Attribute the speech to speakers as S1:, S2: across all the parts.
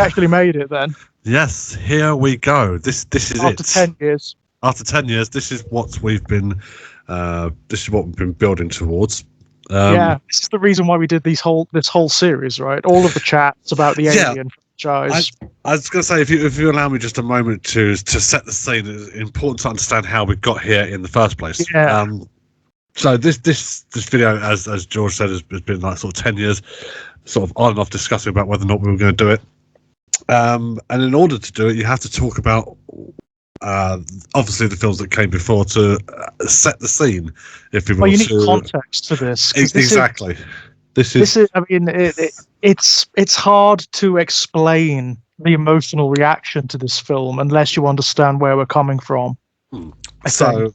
S1: Actually made it then.
S2: Yes, here we go. This is
S1: After 10 years.
S2: After 10 years, this is what we've been building towards.
S1: Yeah, this is the reason why we did this whole series, right? All of the chats about the Alien franchise.
S2: I was going to say, if you allow me just a moment to set the scene, it's important to understand how we got here in the first place.
S1: Yeah.
S2: So this video, as George said, has been like sort of 10 years, sort of on and off discussing about whether or not we were going to do it. And in order to do it, you have to talk about obviously the films that came before to set the scene, if you will.
S1: Well, you need context to this.
S2: Exactly.
S1: This is. I mean, it's hard to explain the emotional reaction to this film unless you understand where we're coming from.
S2: So,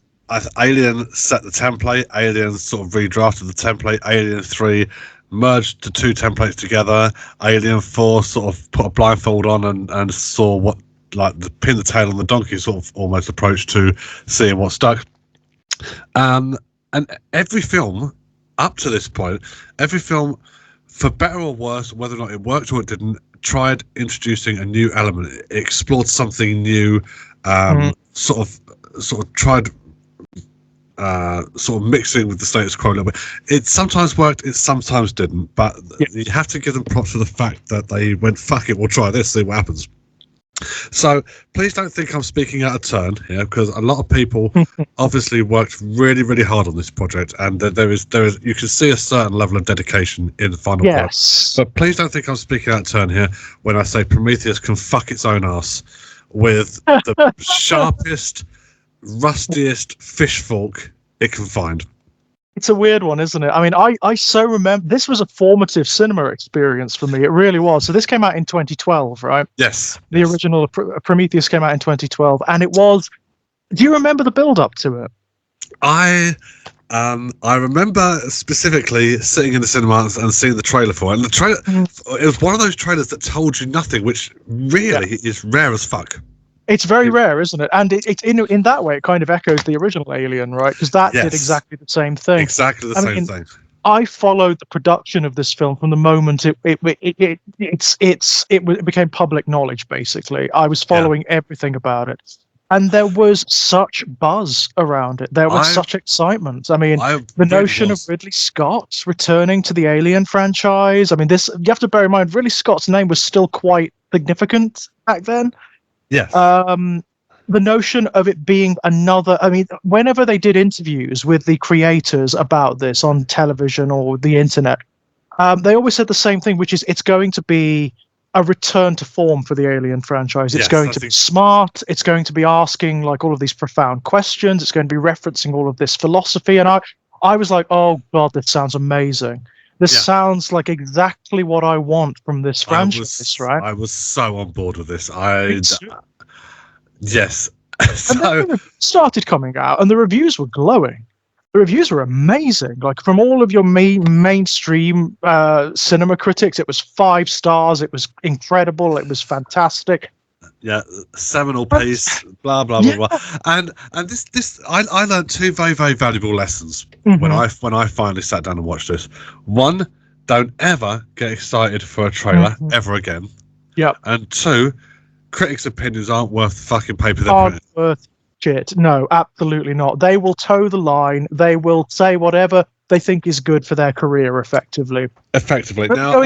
S2: Alien set the template. Alien sort of redrafted the template. Alien 3 merged the two templates together. Alien 4 sort of put a blindfold on and saw what, like, the pin the tail on the donkey sort of almost approach to seeing what stuck. And every film up to this point, every film, for better or worse, whether or not it worked or it didn't, tried introducing a new element. It explored something new, sort of tried sort of mixing with the status quo a little bit. It sometimes worked, it sometimes didn't, but you have to give them props for the fact that they went, fuck it, we'll try this, see what happens. So please don't think I'm speaking out of turn here, because a lot of people obviously worked really, really hard on this project, and there is you can see a certain level of dedication in the final product. But please don't think I'm speaking out of turn here when I say Prometheus can fuck its own ass with the sharpest, rustiest fish fork it can find.
S1: It's a weird one, isn't it? I mean, I so remember this was a formative cinema experience for me. It really was. So this came out in 2012, right?
S2: Yes.
S1: The original Prometheus came out in 2012, and it was. Do you remember the build-up to it?
S2: I remember specifically sitting in the cinema and seeing the trailer for it. And the trailer, it was one of those trailers that told you nothing, which really is rare as fuck.
S1: It's very rare, isn't it? And it's in that way, it kind of echoes the original Alien, right? Because that did exactly the same thing.
S2: Exactly the same thing.
S1: I followed the production of this film from the moment it became public knowledge. Basically, I was following everything about it, and there was such buzz around it. There was such excitement. I mean, the notion of Ridley Scott returning to the Alien franchise. I mean, you have to bear in mind, Ridley Scott's name was still quite significant back then.
S2: Yes.
S1: The notion of it being another, I mean, whenever they did interviews with the creators about this on television or the internet, they always said the same thing, which is it's going to be a return to form for the Alien franchise. It's going to be smart. It's going to be asking like all of these profound questions. It's going to be referencing all of this philosophy. And I was like, oh God, this sounds amazing. This sounds like exactly what I want from this franchise, right?
S2: I was so on board with this. Yes.
S1: And then the started coming out, and the reviews were glowing. The reviews were amazing. Like from all of your mainstream cinema critics, it was 5 stars. It was incredible. It was fantastic.
S2: Yeah, seminal piece, blah blah blah blah. And this I learned 2 very, very valuable lessons when I finally sat down and watched this. One, don't ever get excited for a trailer ever again.
S1: Yeah.
S2: And 2, critics' opinions aren't worth the fucking paper they're printed.
S1: Worth shit. No, absolutely not. They will toe the line. They will say whatever they think is good for their career, effectively.
S2: Now,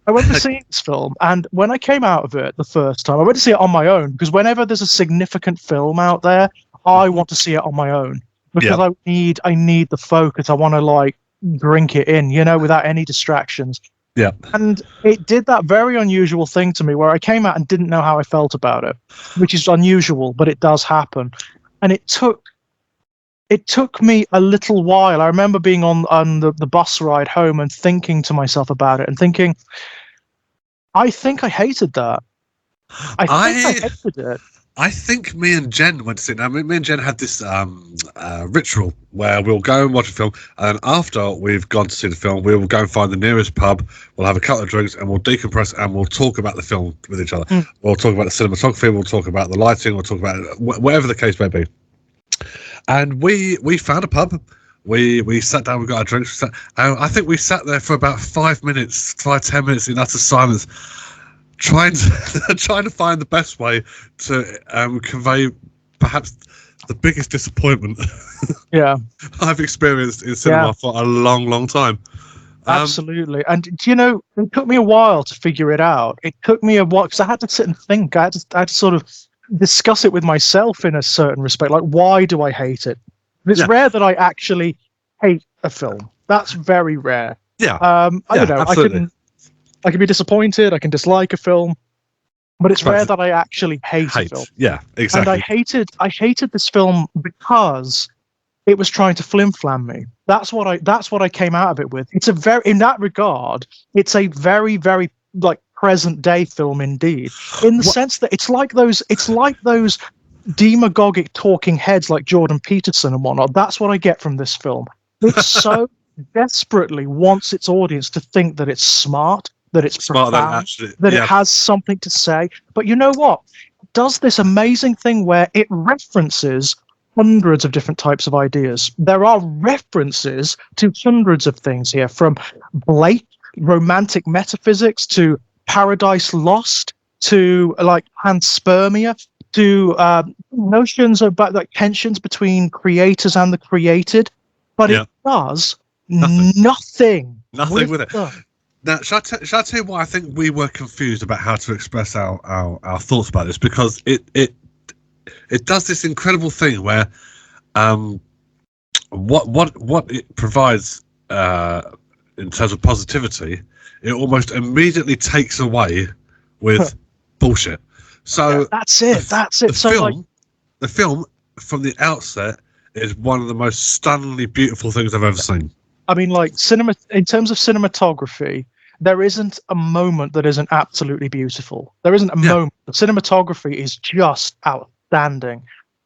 S1: I went to see this film, and when I came out of it the first time, I went to see it on my own, because whenever there's a significant film out there, I want to see it on my own, because I need the focus. I want to like drink it in, without any distractions.
S2: Yeah.
S1: And it did that very unusual thing to me where I came out and didn't know how I felt about it, which is unusual, but it does happen. And it took me a little while. I remember being on the bus ride home and thinking to myself about it and thinking, I think I hated that. I hated it.
S2: I think me and Jen went to see it. Now, me and Jen had this ritual where we'll go and watch a film, and after we've gone to see the film, we will go and find the nearest pub. We'll have a couple of drinks, and we'll decompress, and we'll talk about the film with each other. We'll talk about the cinematography. We'll talk about the lighting. We'll talk about whatever the case may be. And we found a pub. We sat down. We got our drinks. And I think we sat there for about 10 minutes in utter silence, trying to find the best way to convey perhaps the biggest disappointment I've experienced in cinema for a long time.
S1: Absolutely. And it took me a while to figure it out. It took me a while because I had to sit and think. I had to sort of discuss it with myself in a certain respect. Like, why do I hate it? It's rare that I actually hate a film. That's very rare. I don't know.
S2: Absolutely.
S1: I can be disappointed. I can dislike a film, but it's rare that I actually hate a film.
S2: Yeah, exactly.
S1: And I hated this film because it was trying to flim-flam me. That's what I came out of it with. In that regard, it's a very, very like present day film indeed. In the sense that it's like those demagogic talking heads like Jordan Peterson and whatnot. That's what I get from this film. It so desperately wants its audience to think that it's smart, that it's profound, that it has something to say. But you know what? It does this amazing thing where it references hundreds of different types of ideas. There are references to hundreds of things here, from Blake, romantic metaphysics, to Paradise Lost, to like panspermia, to notions about like tensions between creators and the created. But it does nothing with it.
S2: Now, shall I tell you why I think we were confused about how to express our thoughts about this? Because it does this incredible thing where what it provides in terms of positivity, it almost immediately takes away with bullshit. So
S1: that's it.
S2: The film from the outset is one of the most stunningly beautiful things I've ever seen.
S1: I mean, like in terms of cinematography, there isn't a moment that isn't absolutely beautiful. There isn't a moment. The cinematography is just outstanding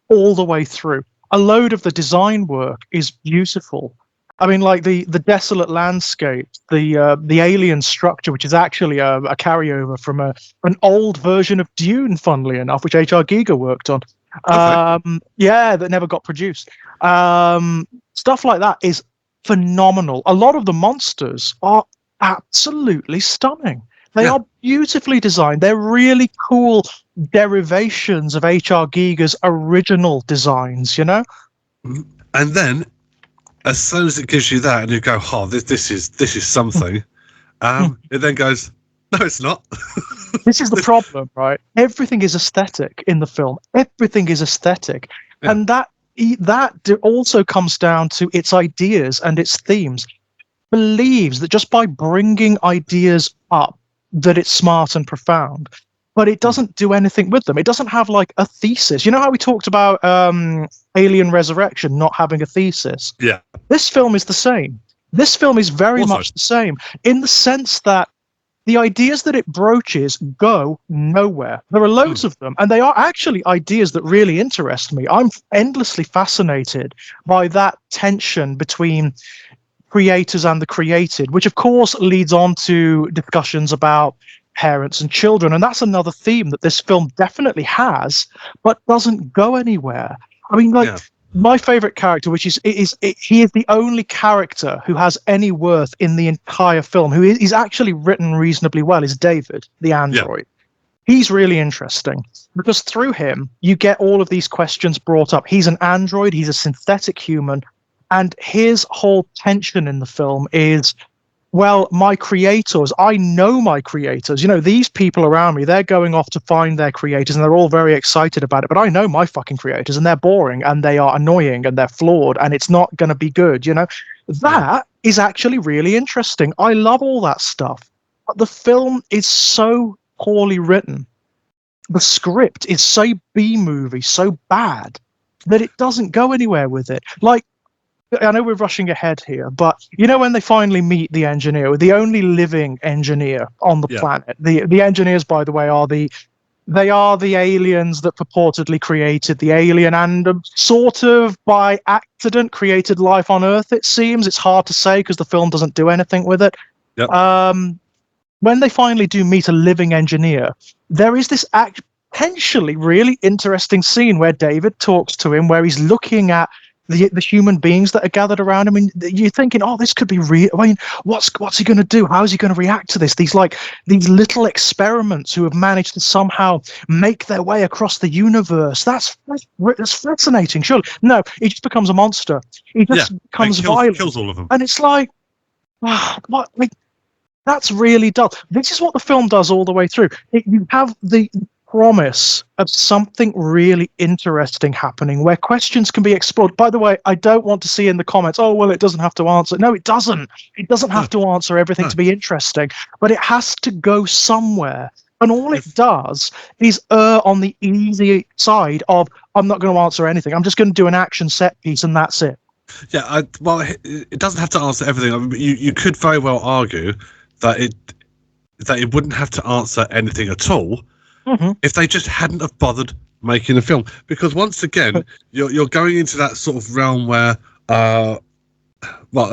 S1: all the way through. A load of the design work is beautiful. I mean, like the desolate landscape, the alien structure, which is actually a carryover from an old version of Dune, funnily enough, which H.R. Giger worked on. That never got produced. Stuff like that is phenomenal. A lot of the monsters are absolutely stunning. They are beautifully designed. They're really cool derivations of H.R. Giger's original designs, you know?
S2: And then, as soon as it gives you that and you go, oh, this is something, it then goes, no, it's not.
S1: This is the problem, right? Everything is aesthetic in the film. Everything is aesthetic. Yeah. And that also comes down to its ideas and its themes. Believes that just by bringing ideas up, that it's smart and profound, but it doesn't do anything with them. It doesn't have like a thesis. You know how we talked about Alien Resurrection not having a thesis?
S2: Yeah.
S1: This film is the same. This film is very much the same in the sense that the ideas that it broaches go nowhere. There are loads of them, and they are actually ideas that really interest me. I'm endlessly fascinated by that tension between creators and the created, which of course leads on to discussions about parents and children. And that's another theme that this film definitely has, but doesn't go anywhere. I mean, like, my favorite character, which he is the only character who has any worth in the entire film, who is actually written reasonably well, is David, the android. He's really interesting because through him, you get all of these questions brought up. He's an android. He's a synthetic human. And his whole tension in the film is, well, my creators, I know my creators. You know, these people around me, they're going off to find their creators and they're all very excited about it. But I know my fucking creators and they're boring and they are annoying and they're flawed and it's not going to be good. You know, that is actually really interesting. I love all that stuff. But the film is so poorly written. The script is so B-movie, so bad that it doesn't go anywhere with it. Like, I know we're rushing ahead here, but you know when they finally meet the engineer, the only living engineer on the planet. The engineers, by the way, are the they are the aliens that purportedly created the alien and sort of by accident created life on Earth, it seems. It's hard to say because the film doesn't do anything with it.
S2: Yep.
S1: When they finally do meet a living engineer, there is this potentially really interesting scene where David talks to him, where he's looking at the human beings that are gathered around him, and you're thinking, oh, this could be real. I mean, what's he going to do? How is he going to react to this? These little experiments who have managed to somehow make their way across the universe. That's fascinating. Surely, no, he just becomes a monster. He just becomes violent,
S2: kills all of them,
S1: and it's like, what? Like, that's really dull. This is what the film does all the way through. You have the promise of something really interesting happening where questions can be explored. By the way, I don't want to see in the comments, oh, well, it doesn't have to answer. No, it doesn't. It doesn't have to answer everything to be interesting, but it has to go somewhere. And all it does is err on the easy side of, I'm not going to answer anything. I'm just going to do an action set piece and that's it.
S2: Yeah, well, it doesn't have to answer everything. I mean, you could very well argue that it wouldn't have to answer anything at all if they just hadn't have bothered making a film. Because once again, you're going into that sort of realm where,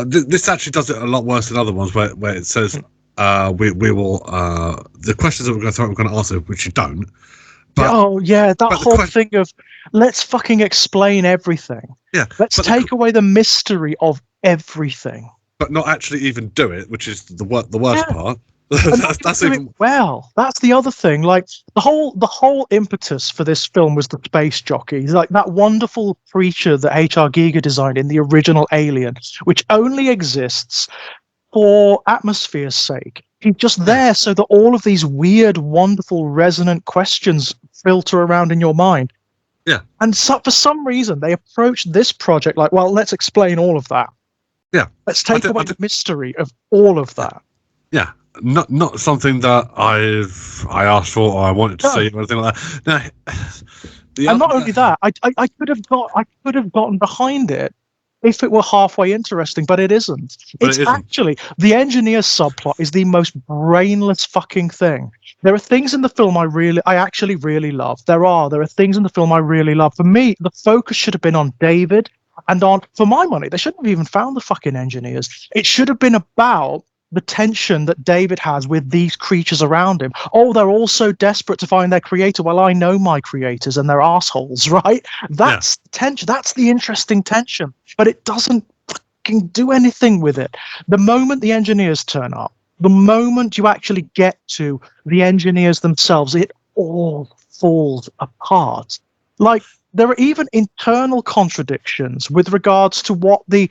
S2: this actually does it a lot worse than other ones, where it says we will the questions that we're going to answer, which you don't. But,
S1: that whole thing of let's fucking explain everything.
S2: Yeah,
S1: let's take away the mystery of everything.
S2: But not actually even do it, which is the worst part. That's even
S1: well. That's the other thing. Like the whole impetus for this film was the space jockey, like that wonderful creature that H.R. Giger designed in the original Alien, which only exists for atmosphere's sake. He's just there so that all of these weird, wonderful, resonant questions filter around in your mind.
S2: Yeah.
S1: And so, for some reason, they approached this project like, well, let's explain all of that.
S2: Yeah.
S1: Let's take away the mystery of all of that.
S2: Yeah. Not something that I asked for or I wanted to see or anything like that. Now,
S1: and not only that, I could have gotten behind it if it were halfway interesting, but it isn't. Actually, the engineer subplot is the most brainless fucking thing. There are things in the film I actually really love. There are things in the film I really love. For me, the focus should have been on David and for my money, they shouldn't have even found the fucking engineers. It should have been about the tension that David has with these creatures around him. Oh, they're all so desperate to find their creator. Well, I know my creators and they're assholes, right? That's tension. That's the interesting tension. But it doesn't fucking do anything with it. The moment the engineers turn up, the moment you actually get to the engineers themselves, it all falls apart. Like, there are even internal contradictions with regards to what the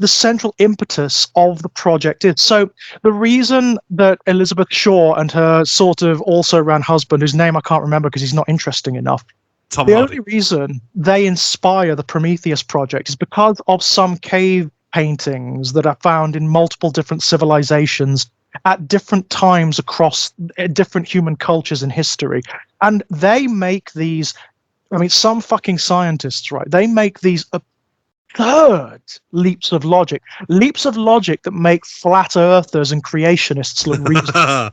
S1: central impetus of the project is. So the reason that Elizabeth Shaw and her sort of also-ran husband, whose name I can't remember because he's not interesting enough,
S2: Tom Hardy.
S1: Only reason they inspire the Prometheus project is because of some cave paintings that are found in multiple different civilizations at different times across different human cultures in history. And they make these, I mean, some fucking scientists, right? They make these absurd leaps of logic that make flat earthers and creationists look reasonable.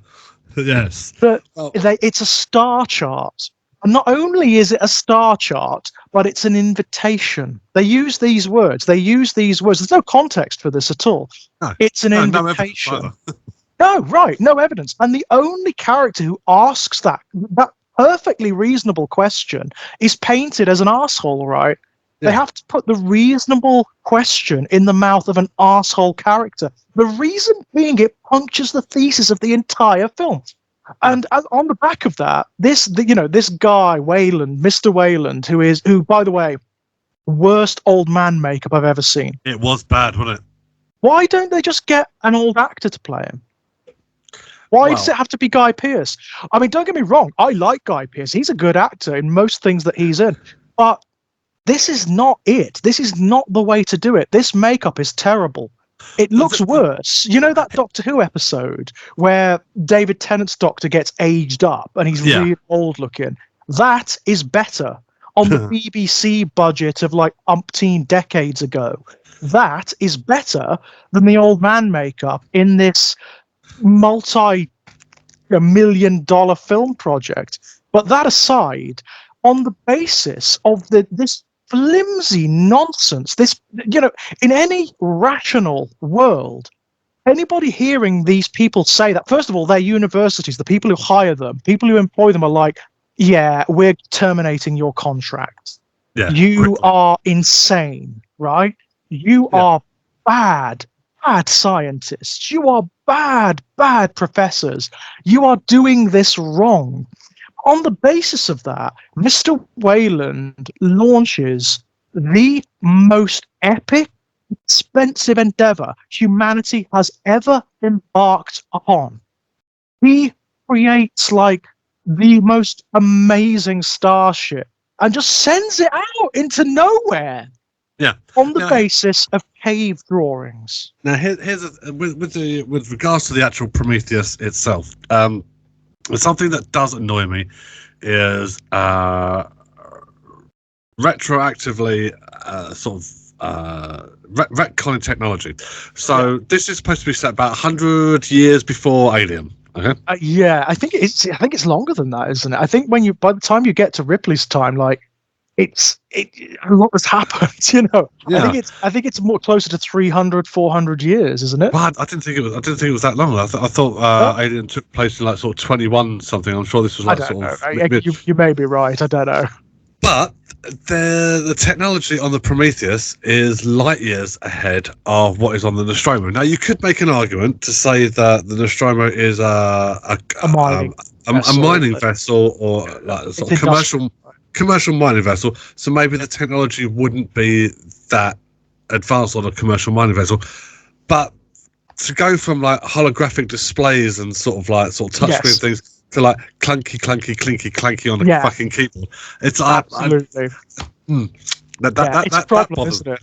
S2: Yes.
S1: But it's a star chart. And not only is it a star chart, but it's an invitation. They use these words. There's no context for this at all.
S2: No.
S1: It's an invitation. No, right. No evidence. And the only character who asks that perfectly reasonable question is painted as an arsehole, right? Yeah. They have to put the reasonable question in the mouth of an arsehole character. The reason being it punctures the thesis of the entire film. And on the back of that, this guy, Wayland, Mr. Wayland, who, by the way, worst old man makeup I've ever seen.
S2: It was bad, wasn't it?
S1: Why don't they just get an old actor to play him? Why does it have to be Guy Pearce? I mean, don't get me wrong. I like Guy Pearce. He's a good actor in most things that he's in. But this is not it. This is not the way to do it. This makeup is terrible. It looks worse. You know that Doctor Who episode where David Tennant's Doctor gets aged up and he's really old looking? That is better on the BBC budget of like umpteen decades ago. That is better than the old man makeup in this multi-million-dollar film project. But that aside, on the basis of this flimsy nonsense, this, in any rational world, anybody hearing these people say that, first of all, their universities, the people who hire them, people who employ them are like, yeah, we're terminating your contract.
S2: Yeah,
S1: You
S2: quickly.
S1: are insane, right? You are bad scientists. You are bad professors. You are doing this wrong. On the basis of that, Mr. Wayland launches the most epic, expensive endeavor humanity has ever embarked upon. He creates like the most amazing starship and just sends it out into nowhere.
S2: Yeah.
S1: On the basis of cave drawings.
S2: Now, with regards to the actual Prometheus itself, something that does annoy me is retroactively retconning technology. So this is supposed to be set about 100 years before Alien. Okay.
S1: Yeah, I think it's longer than that, isn't it? I think by the time you get to Ripley's time, like a lot has happened, Yeah. I think it's more closer to 300, 400 years, isn't it?
S2: Well, I didn't think it was that long. I thought Alien took place in like sort of 21 something. I'm sure this was like
S1: you may be right. I don't know.
S2: But the technology on the Prometheus is light years ahead of what is on the Nostromo. Now, you could make an argument to say that the Nostromo is a mining vessel or like a sort of commercial mining vessel. So maybe the technology wouldn't be that advanced on a commercial mining vessel. But to go from like holographic displays and sort of touchscreen things to like clinky on the fucking keyboard, it's
S1: absolutely it's a problem, isn't it?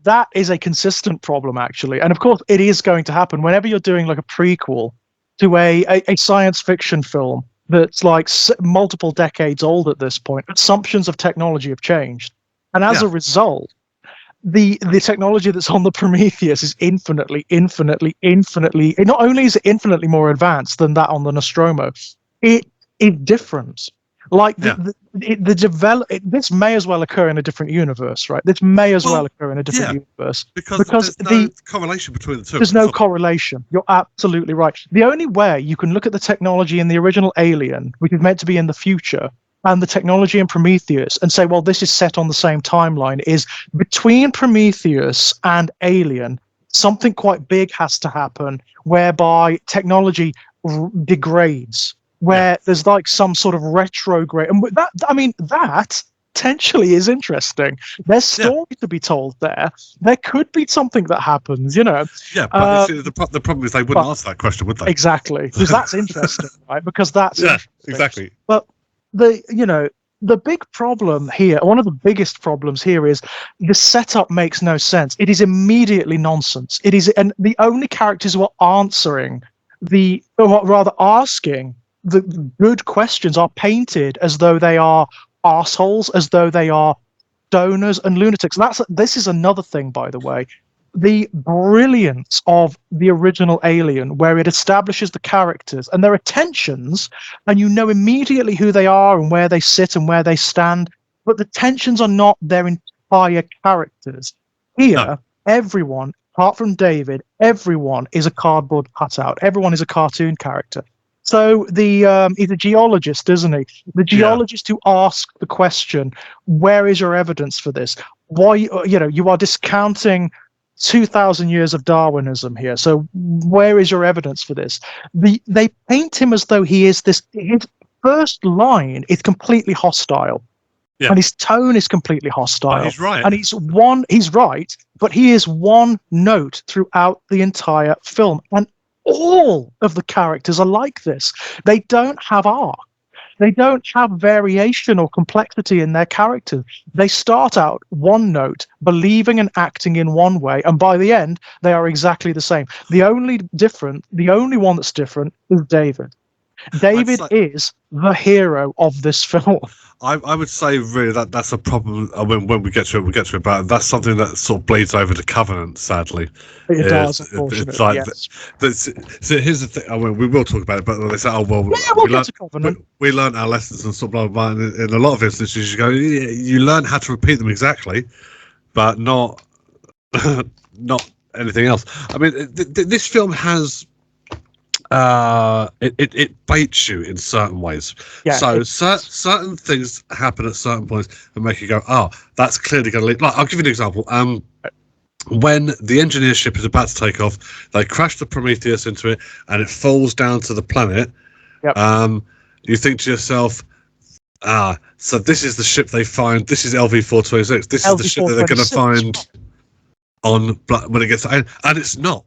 S1: That is a consistent problem, actually, and of course it is going to happen whenever you're doing like a prequel to a science fiction film that's like multiple decades old at this point. Assumptions of technology have changed, and as a result, the technology that's on the Prometheus is infinitely. Not only is it infinitely more advanced than that on the Nostromo, it is different. Like this may as well occur in a different universe, right? This may as well occur in a different universe because there's no
S2: correlation between the two.
S1: There's no correlation. You're absolutely right. The only way you can look at the technology in the original Alien, which is meant to be in the future, and the technology in Prometheus and say, well, this is set on the same timeline, is between Prometheus and Alien, something quite big has to happen whereby technology degrades, where there's like some sort of retrograde. And that potentially is interesting. There's story to be told there. There could be something that happens, Yeah,
S2: but the problem is they wouldn't ask that question, would they?
S1: Exactly, because that's interesting, right? Because that's
S2: exactly.
S1: But the big problem here, one of the biggest problems here, is the setup makes no sense. It is immediately nonsense. And the only characters who are asking the good questions are painted as though they are assholes, as though they are stoners and lunatics. This is another thing, by the way. The brilliance of the original Alien, where it establishes the characters and their tensions, and you know immediately who they are and where they sit and where they stand, but the tensions are not their entire characters. Here, everyone, apart from David, everyone is a cardboard cutout. Everyone is a cartoon character. So he's a geologist, isn't he? The geologist who asks the question, where is your evidence for this? Why, you are discounting 2,000 years of Darwinism here. So where is your evidence for this? They paint him as though he is this. His first line is completely hostile. And his tone is completely hostile.
S2: Oh, he's right.
S1: And he's right, but he is one note throughout the entire film. And all of the characters are like this. They don't have arc. They don't have variation or complexity in their characters. They start out one note, believing and acting in one way, and by the end, they are exactly the same. The only one that's different is David. David is the hero of this film.
S2: I would say really that's a problem. When we get to it, but that's something that sort of bleeds over to Covenant. Sadly,
S1: It does, unfortunately.
S2: it's like
S1: yes.
S2: so here's the thing. I mean, we will talk about it, but they say, "Oh well,
S1: Yeah, we'll get to Covenant."
S2: We learned our lessons and sort of blah blah blah." In a lot of instances, you go, you learn how to repeat them exactly, but not not anything else. I mean, this film has. It baits you in certain ways.
S1: Yeah,
S2: so certain things happen at certain points and make you go, "Oh, that's clearly going to lead." Like, I'll give you an example. When the engineer ship is about to take off, they crash the Prometheus into it, and it falls down to the planet.
S1: Yep.
S2: You think to yourself, so this is the ship they find. This is LV-426. This is the ship that they're going to find on when it gets to, and it's not.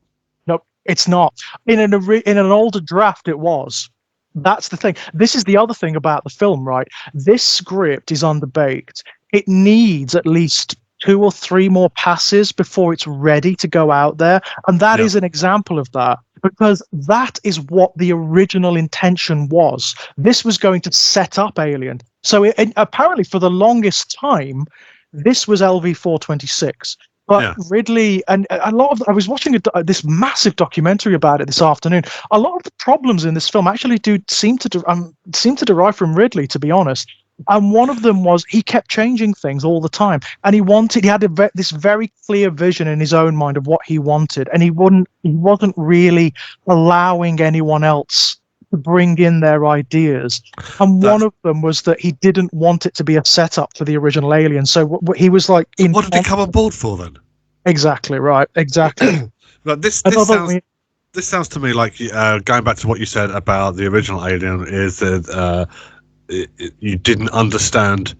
S1: Nope, it's not. In an older draft, it was. That's the thing. This is the other thing about the film, right? This script is underbaked. It needs at least 2 or 3 more passes before it's ready to go out there, and that is an example of that, because that is what the original intention was. This was going to set up Alien. So apparently, for the longest time, this was LV-426. But Ridley and a lot of I was watching this massive documentary about it this afternoon. A lot of the problems in this film actually seem to derive from Ridley, to be honest. And one of them was he kept changing things all the time, and he had this very clear vision in his own mind of what he wanted, and he wasn't really allowing anyone else to bring in their ideas. And one of them was that he didn't want it to be a setup for the original Alien. So he was like,
S2: what did he come on board for then?
S1: Exactly right. Exactly.
S2: But this sounds to me like going back to what you said about the original Alien is that you didn't understand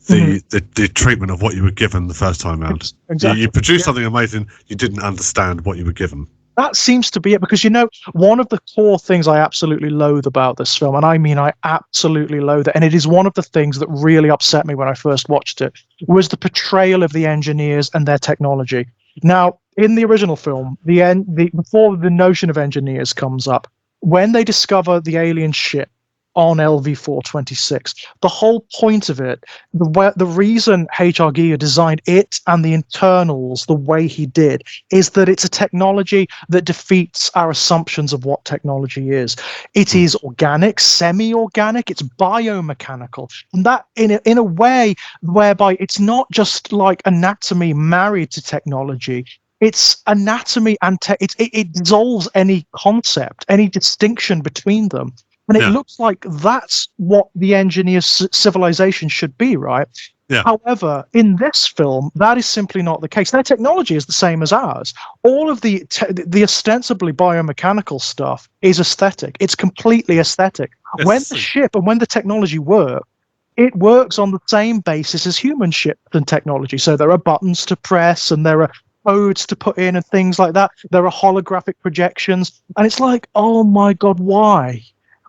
S2: the treatment of what you were given the first time around.
S1: Exactly.
S2: You produced something amazing. You didn't understand what you were given.
S1: That seems to be it, because, one of the core things I absolutely loathe about this film, and I mean I absolutely loathe it, and it is one of the things that really upset me when I first watched it, was the portrayal of the engineers and their technology. Now, in the original film, before the notion of engineers comes up, when they discover the alien ship on LV-426, the whole point of it, the reason H.R. Giger designed it and the internals the way he did, is that it's a technology that defeats our assumptions of what technology is. It is organic, semi-organic, it's biomechanical, and that in a way whereby it's not just like anatomy married to technology. It's anatomy and it dissolves any concept, any distinction between them. And it looks like that's what the engineer's civilization should be, right? Yeah. However, in this film, that is simply not the case. Their technology is the same as ours. All of the ostensibly biomechanical stuff is aesthetic. It's completely aesthetic. Yes. When the ship and when the technology work, it works on the same basis as human ship and technology. So there are buttons to press and there are codes to put in and things like that. There are holographic projections. And it's like, oh my God, why?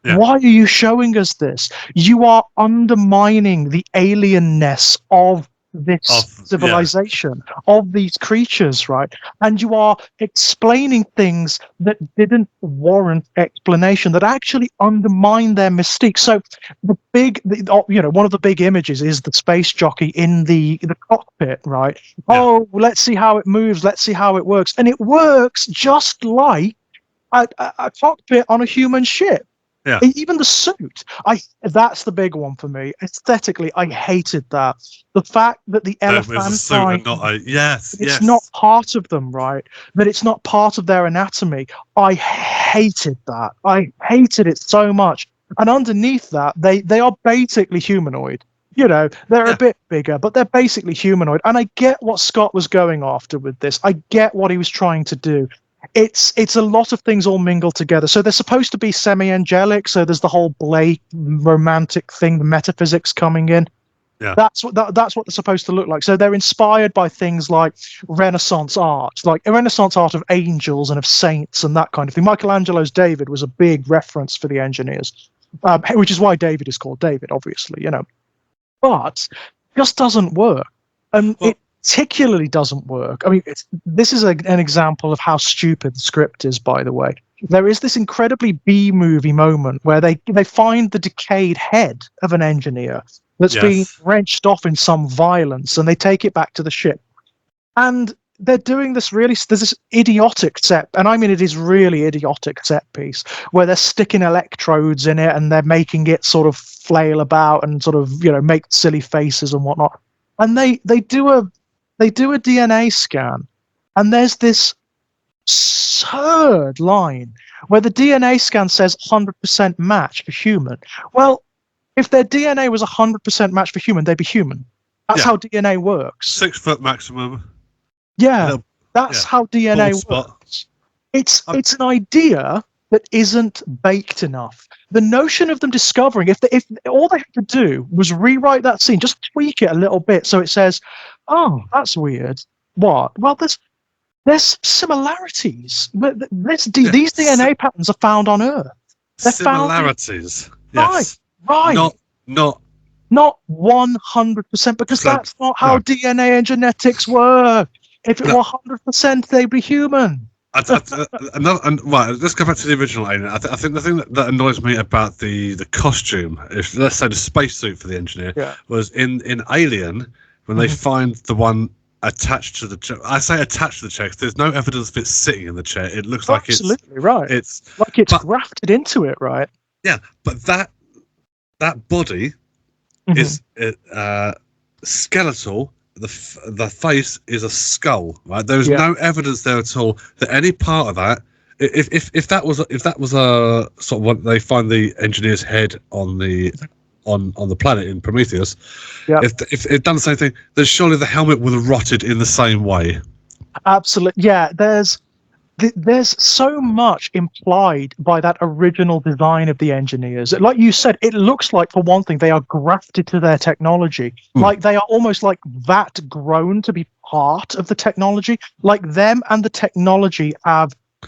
S1: Yeah. Why are you showing us this? You are undermining the alienness of this civilization, of these creatures, right? And you are explaining things that didn't warrant explanation, that actually undermine their mystique. So one of the big images is the space jockey in the cockpit, right? Yeah. Oh, let's see how it moves. Let's see how it works. And it works just like a cockpit on a human ship. Yeah. Even the suit, that's the big one for me. Aesthetically, I hated that. The fact that the elephantine, it's not part of them, right? That it's not part of their anatomy. I hated that. I hated it so much. And underneath that, they are basically humanoid. They're a bit bigger, but they're basically humanoid. And I get what Scott was going after with this. I get what he was trying to do. It's a lot of things all mingled together. So they're supposed to be semi-angelic. So there's the whole Blake romantic thing, the metaphysics coming in. Yeah, that's what they're supposed to look like. So they're inspired by things like Renaissance art, like a Renaissance art of angels and of saints and that kind of thing. Michelangelo's David was a big reference for the engineers, which is why David is called David, obviously. But it just doesn't work. particularly doesn't work. I mean, this is an example of how stupid the script is, by the way. There is this incredibly B-movie moment where they find the decayed head of an engineer that's been wrenched off in some violence, and they take it back to the ship. And they're doing this there's this idiotic set, and I mean it is really idiotic set piece, where they're sticking electrodes in it and they're making it sort of flail about and sort of, make silly faces and whatnot. And they do a DNA scan, and there's this absurd line where the DNA scan says 100% match for human. Well, if their DNA was 100% match for human, they'd be human. That's how DNA works.
S2: 6 foot maximum.
S1: Yeah, that's how DNA works. It's an idea that isn't baked enough. The notion of them discovering, if all they had to do was rewrite that scene, just tweak it a little bit so it says, "Oh, that's weird." What? Well, there's similarities. These DNA patterns are found on Earth. They're
S2: similarities.
S1: Yes. Right. Not 100%, because that's not how DNA and genetics work. If it were 100%, they'd be human.
S2: Let's go back to the original Alien. I think the thing that annoys me about the costume, let's say the spacesuit for the engineer, was in Alien, when they find the one attached to the chair. I say attached to the chair because there's no evidence of it sitting in the chair. It looks like it's
S1: absolutely right. It's like it's grafted into it, right?
S2: Yeah, but that body is skeletal. The face is a skull, right? There's no evidence there at all that any part of that, if that was a sort of what they find the engineer's head on the planet in Prometheus, if it done the same thing, then surely the helmet would have rotted in the same way.
S1: Absolutely, yeah. There's so much implied by that original design of the engineers. Like you said, it looks like, for one thing, they are grafted to their technology. Like they are almost like that grown to be part of the technology. Like them and the technology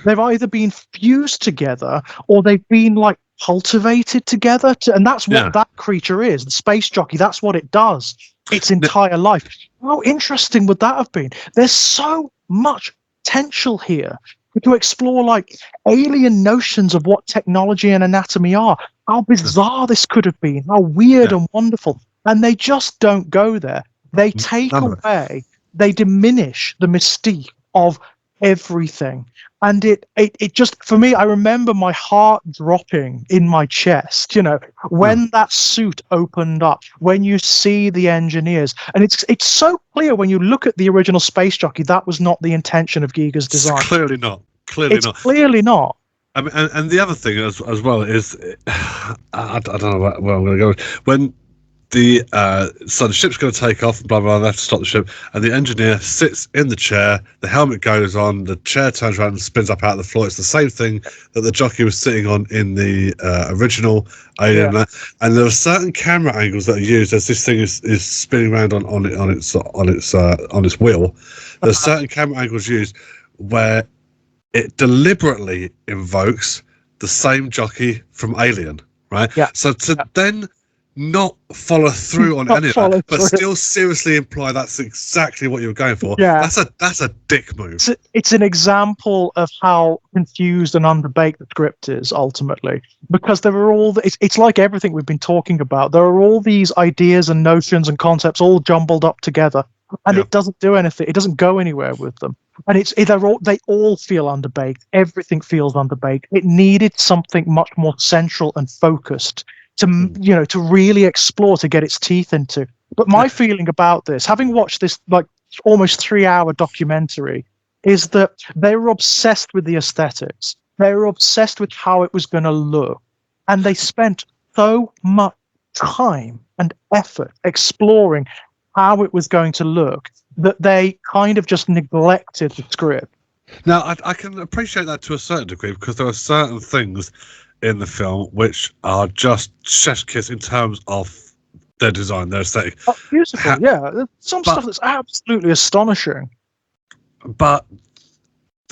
S1: they've either been fused together or they've been like cultivated together. And that's what that creature is. The space jockey, that's what it does its entire life. How interesting would that have been? There's so much potential here to explore like alien notions of what technology and anatomy are, how bizarre this could have been, how weird and wonderful. And they just don't go there. They take away, they diminish the mystique of everything. And it just, for me, I remember my heart dropping in my chest, when that suit opened up, when you see the engineers. And it's so clear when you look at the original space jockey, that was not the intention of Giger's design.
S2: It's clearly not.
S1: Clearly not.
S2: I mean, and the other thing as well is, I don't know where I'm going to go. When so the ship's going to take off, blah, blah, blah, they have to stop the ship, and the engineer sits in the chair, the helmet goes on, the chair turns around and spins up out of the floor. It's the same thing that the jockey was sitting on in the original Alien. And there are certain camera angles that are used as this thing is spinning around on its wheel. There's certain camera angles used where it deliberately invokes the same jockey from Alien, right?
S1: Yeah.
S2: So then not follow through on any of that, but still seriously imply that's exactly what you were going for.
S1: Yeah,
S2: that's a dick move.
S1: It's an example of how confused and underbaked the script is ultimately, because there are it's like everything we've been talking about. There are all these ideas and notions and concepts all jumbled up together, and it doesn't do anything. It doesn't go anywhere with them. And they all feel underbaked. Everything feels underbaked. It needed something much more central and focused to really explore, to get its teeth into. But my feeling about this, having watched this like almost 3-hour documentary, is that they were obsessed with the aesthetics. They were obsessed with how it was going to look, and they spent so much time and effort exploring how it was going to look that they kind of just neglected the script.
S2: Now, I can appreciate that to a certain degree, because there are certain things in the film which are just chef's kiss in terms of their design, their aesthetic.
S1: Oh, beautiful, There's some stuff that's absolutely astonishing.
S2: But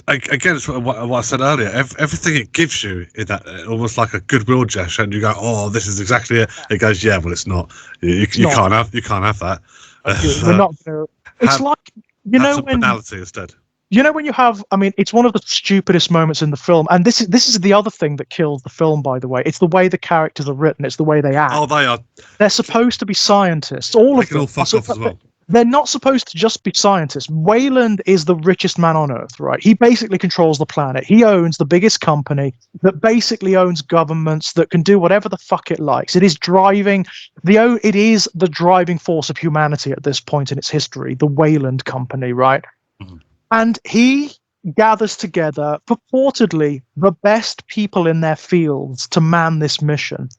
S2: again, it's what I said earlier. Everything it gives you in that, almost like a goodwill gesture, and you go, "Oh, this is exactly it." It goes, "Yeah, well, it's not. You can't have that."
S1: We're not going to. It's like, you
S2: have
S1: know,
S2: some
S1: when
S2: banality instead.
S1: you know when you have, I mean, it's one of the stupidest moments in the film, and this is the other thing that kills the film, by the way. It's the way the characters are written. It's the way they act.
S2: Oh, they are.
S1: They're supposed to be scientists. All
S2: They
S1: of
S2: can
S1: them.
S2: all fuck off as well.
S1: They're not supposed to just be scientists. Wayland is the richest man on Earth, right? He basically controls the planet. He owns the biggest company that basically owns governments that can do whatever the fuck it likes. It is it is the driving force of humanity at this point in its history, the Wayland Company, right?
S2: Mhm.
S1: And he gathers together purportedly the best people in their fields to man this mission: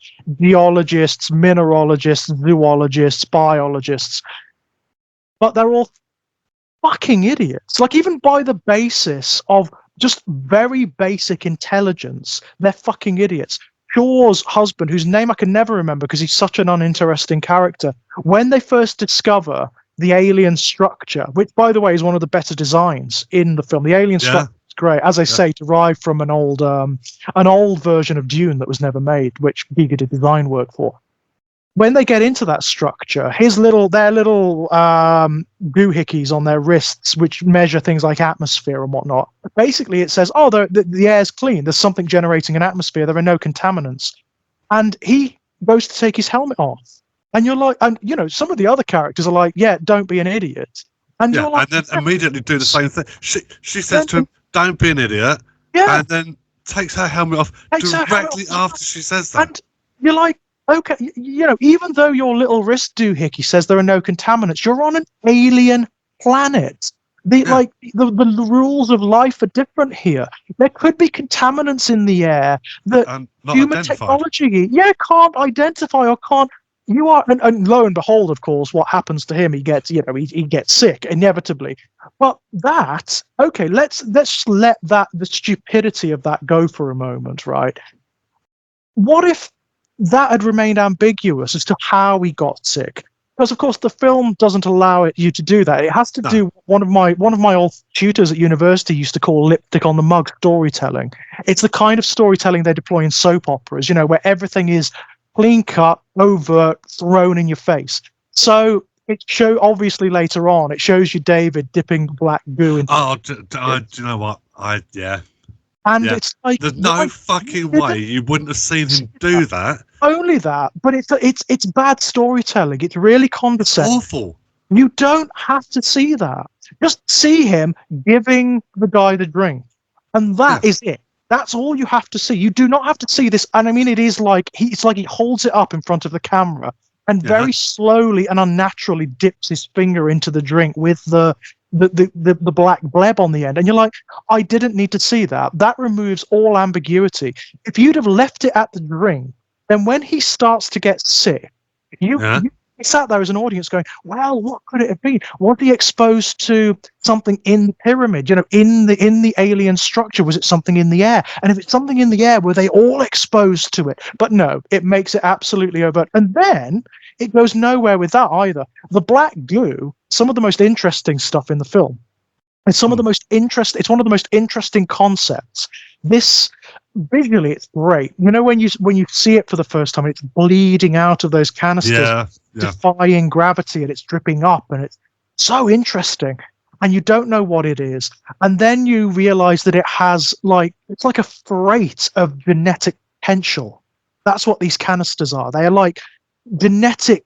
S1: geologists, mineralogists, zoologists, biologists. But they're all fucking idiots. Like, even by the basis of just very basic intelligence, they're fucking idiots. Shaw's husband, whose name I can never remember because he's such an uninteresting character, when they first discover the alien structure, which, by the way, is one of the better designs in the film. The alien structure is great, as I say, derived from an old version of Dune that was never made, which Giga did design work for. When they get into that structure, their little doohickeys on their wrists, which measure things like atmosphere and whatnot, basically it says, oh, the air's clean. There's something generating an atmosphere. There are no contaminants. And he goes to take his helmet off. And you're like, and you know, some of the other characters are like, yeah, don't be an idiot. And you're like,
S2: and then immediately do the same thing. She says to him, don't be an idiot.
S1: Yeah.
S2: And then takes her helmet off directly after she says that.
S1: And you're like, okay, you know, even though your little wrist doohickey says there are no contaminants, you're on an alien planet. The rules of life are different here. There could be contaminants in the air that human technology, can't identify or can't. You are, and lo and behold, of course, what happens to him? He gets, he gets sick inevitably. But let's let the stupidity of that go for a moment, right? What if that had remained ambiguous as to how he got sick? Because of course the film doesn't allow you to do that. It has to do one of my old tutors at university used to call lipstick on the mug storytelling. It's the kind of storytelling they deploy in soap operas, where everything is clean cut, overt, thrown in your face. So it obviously later on it shows you David dipping black goo into.
S2: Oh, do you know what?
S1: And it's like,
S2: there's no fucking way you wouldn't have seen him do that.
S1: Only that, but it's bad storytelling. It's really condescending.
S2: It's awful.
S1: You don't have to see that. Just see him giving the guy the drink, and that is it. That's all you have to see. You do not have to see this. And I mean, it's like he holds it up in front of the camera and very slowly and unnaturally dips his finger into the drink with the black bleb on the end, and you're like, I didn't need to see that. That removes all ambiguity. If you'd have left it at the drink, then when he starts to get sick, you sat there as an audience going, well, what could it have been? Was he exposed to something in the pyramid, in the alien structure? Was it something in the air? And if it's something in the air, were they all exposed to it? But no, it makes it absolutely overt. And then it goes nowhere with that either. The black goo, some of the most interesting stuff in the film. It's one of the most interesting concepts. This visually, it's great. When you see it for the first time, it's bleeding out of those canisters, defying gravity, and it's dripping up, and it's so interesting. And you don't know what it is, and then you realize that it has it's like a freight of genetic potential. That's what these canisters are. They are like genetic,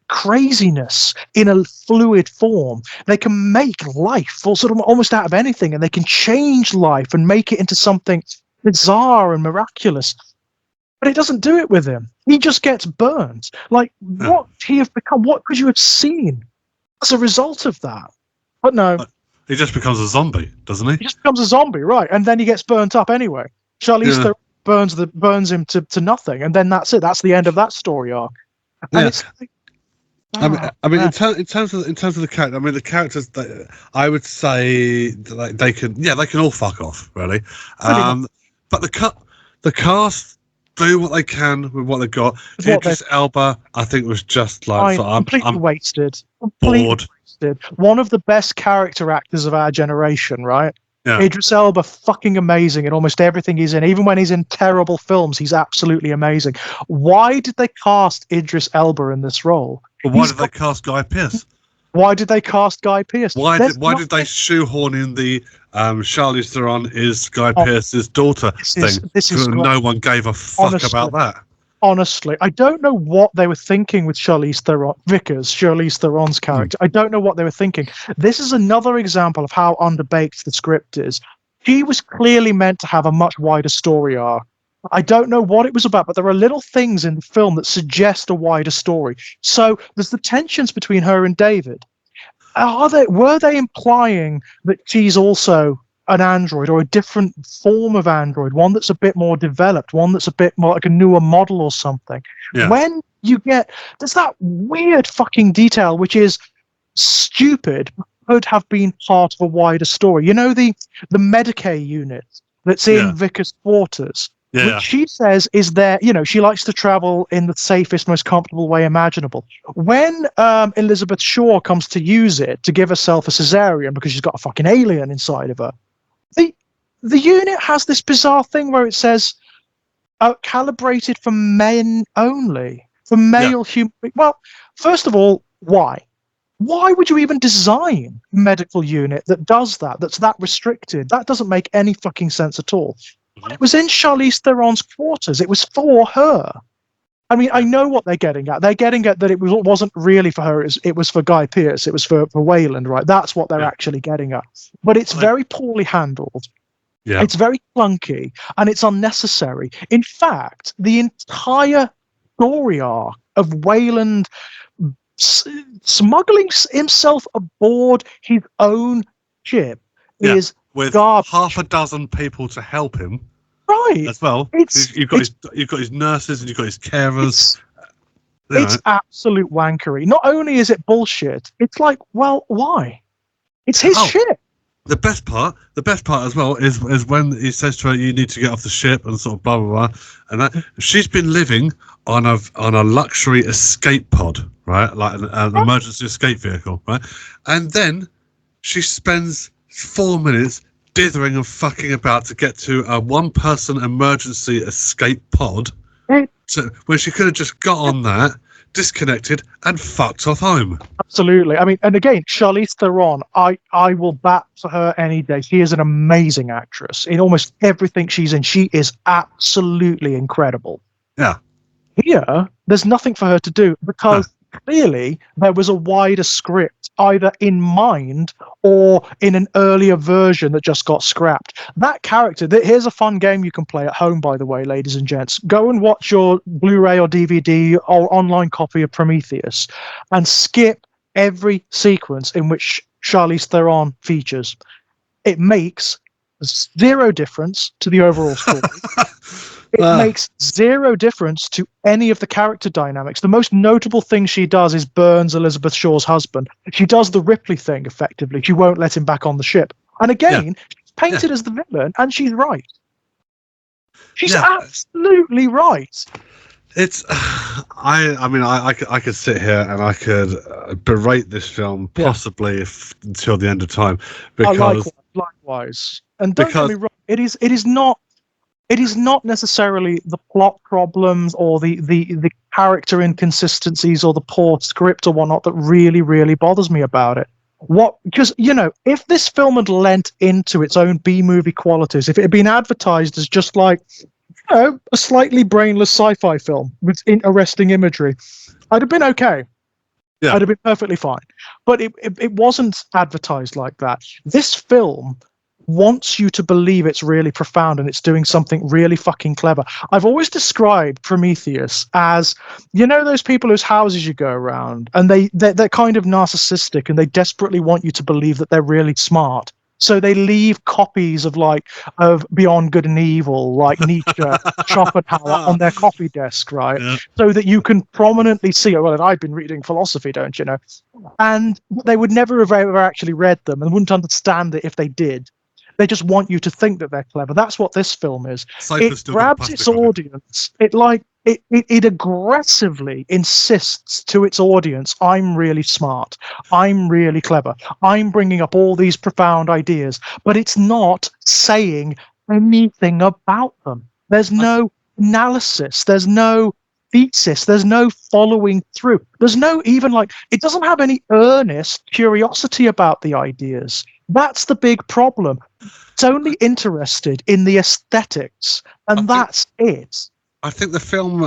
S1: craziness in a fluid form. They can make life sort of almost out of anything, and they can change life and make it into something bizarre and miraculous. But it doesn't do it with him. He just gets burned. What would he have become? What could you have seen as a result of that? But no.
S2: He just becomes a zombie, doesn't he?
S1: He just becomes a zombie, right? And then he gets burnt up anyway. Charlize Theron burns him to nothing, and then that's it. That's the end of that story arc. And it's
S2: in terms of the character, I mean, the characters, I would say they can all fuck off, really. But the cast do what they can with what they've got. Idris Elba, I think, was just
S1: completely wasted.
S2: Bored.
S1: One of the best character actors of our generation, right?
S2: Yeah.
S1: Idris Elba, fucking amazing in almost everything he's in. Even when he's in terrible films, he's absolutely amazing. Why did they cast Idris Elba in this role?
S2: But why did they cast Guy Pearce?
S1: Why did they cast Guy Pearce?
S2: Why did they shoehorn in the Charlize Theron is Guy Pearce's daughter thing?
S1: This is
S2: no one gave a fuck about that.
S1: Honestly, I don't know what they were thinking with Charlize Theron's character. I don't know what they were thinking. This is another example of how underbaked the script is. She was clearly meant to have a much wider story arc. I don't know what it was about, but there are little things in the film that suggest a wider story. So there's the tensions between her and David. Were they implying that she's also an android or a different form of android, one that's a bit more developed, one that's a bit more like a newer model or something?
S2: Yeah.
S1: When you get, there's that weird fucking detail which is stupid, could have been part of a wider story. You know, the Medicaid unit that's in Vickers' quarters, which she says is there, you know, she likes to travel in the safest, most comfortable way imaginable. When Elizabeth Shaw comes to use it to give herself a cesarean because she's got a fucking alien inside of her, the unit has this bizarre thing where it says calibrated for men only, for male human. Well, first of all, why? Why would you even design a medical unit that does that, that's that restricted? That doesn't make any fucking sense at all. It was in Charlize Theron's quarters. It was for her. I mean, I know what they're getting at. They're getting at that it wasn't really for her. It was for Guy Pearce. It was for Wayland, right? That's what they're actually getting at. But it's very poorly handled. Yeah. It's very clunky, and it's unnecessary. In fact, the entire story arc of Wayland smuggling himself aboard his own ship is
S2: with
S1: garbage.
S2: Half a dozen people to help him,
S1: right?
S2: As well, you've got his nurses and you've got his carers.
S1: It's absolute wankery. Not only is it bullshit, it's like, well, why? It's his ship.
S2: The best part as well is when he says to her, "You need to get off the ship," and sort of blah blah blah, and that she's been living on a luxury escape pod, right, like an emergency escape vehicle, right, and then she spends 4 minutes dithering and fucking about to get to a one-person emergency escape pod, when she could have just got on that, disconnected, and fucked off home.
S1: Absolutely. I mean, and again, Charlize Theron, I will bat for her any day. She is an amazing actress. In almost everything she's in, she is absolutely incredible.
S2: Yeah.
S1: Here, there's nothing for her to do because clearly there was a wider script either in mind or in an earlier version that just got scrapped. That character, here's a fun game you can play at home, by the way, ladies and gents. Go and watch your Blu-ray or DVD or online copy of Prometheus and skip every sequence in which Charlize Theron features. It makes zero difference to the overall story. It makes zero difference to any of the character dynamics. The most notable thing she does is burns Elizabeth Shaw's husband. She does the Ripley thing, effectively. She won't let him back on the ship. And again, she's painted as the villain, and she's right. She's absolutely right.
S2: It's, I mean, I could sit here and I could berate this film possibly until the end of time, because
S1: likewise. And don't get me wrong, it is not necessarily the plot problems or the character inconsistencies or the poor script or whatnot that really, really bothers me about it. Because, you know, if this film had lent into its own B-movie qualities, if it had been advertised as just like, you know, a slightly brainless sci-fi film with arresting imagery, I'd have been okay. Yeah. I'd have been perfectly fine. But it wasn't advertised like that. This film wants you to believe it's really profound and it's doing something really fucking clever. I've always described Prometheus as, you know, those people whose houses you go around and they're kind of narcissistic and they desperately want you to believe that they're really smart. So they leave copies of Beyond Good and Evil, like Nietzsche, Schopenhauer on their coffee desk, right? Yeah. So that you can prominently see, well, I've been reading philosophy, don't you know? And they would never have ever actually read them and wouldn't understand it if they did. They just want you to think that they're clever. That's what this film is. It grabs its audience. It aggressively insists to its audience, I'm really smart. I'm really clever. I'm bringing up all these profound ideas. But it's not saying anything about them. There's no analysis. There's no thesis. There's no following through. There's no even like, it doesn't have any earnest curiosity about the ideas. That's the big problem. It's only interested in the aesthetics, and that's it.
S2: I think the film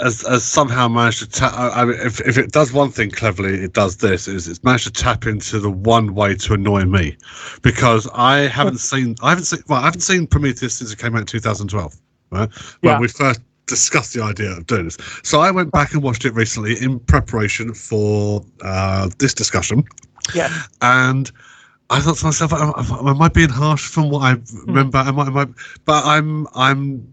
S2: has somehow managed to tap. I mean, if it does one thing cleverly, it does this: is it's managed to tap into the one way to annoy me, because I haven't seen Prometheus since it came out in 2012, right? When we first discussed the idea of doing this. So I went back and watched it recently in preparation for this discussion.
S1: Yeah,
S2: and I thought to myself, am I being harsh from what I remember? But I'm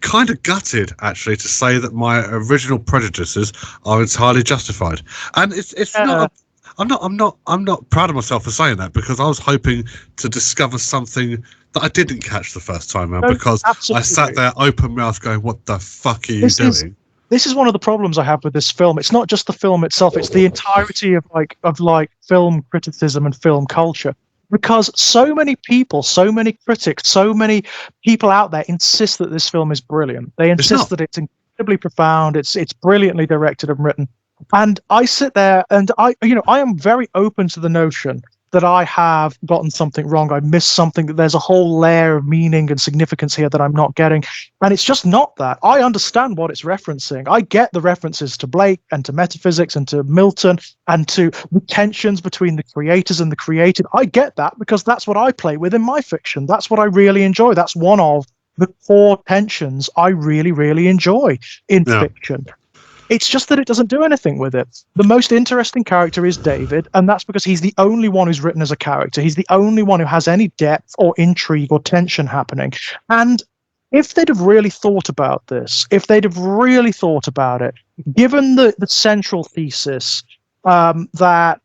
S2: kind of gutted, actually, to say that my original prejudices are entirely justified. And it's not. I'm not proud of myself for saying that, because I was hoping to discover something that I didn't catch the first time around, because I sat there open mouth going, "What the fuck are you doing?"
S1: This is one of the problems I have with this film. It's not just the film itself; it's the entirety of film criticism and film culture. Because so many people, so many critics, so many people out there insist that this film is brilliant. They insist that it's incredibly profound. It's brilliantly directed and written. And I sit there and I am very open to the notion that I have gotten something wrong. I missed something, that there's a whole layer of meaning and significance here that I'm not getting. And it's just not that. I understand what it's referencing. I get the references to Blake and to metaphysics and to Milton and to the tensions between the creators and the created. I get that, because that's what I play with in my fiction. That's what I really enjoy. That's one of the core tensions I really, really enjoy in fiction. It's just that it doesn't do anything with it. The most interesting character is David, and that's because he's the only one who's written as a character. He's the only one who has any depth or intrigue or tension happening. And if they'd have really thought about this, if they'd have really thought about it, given the central thesis that,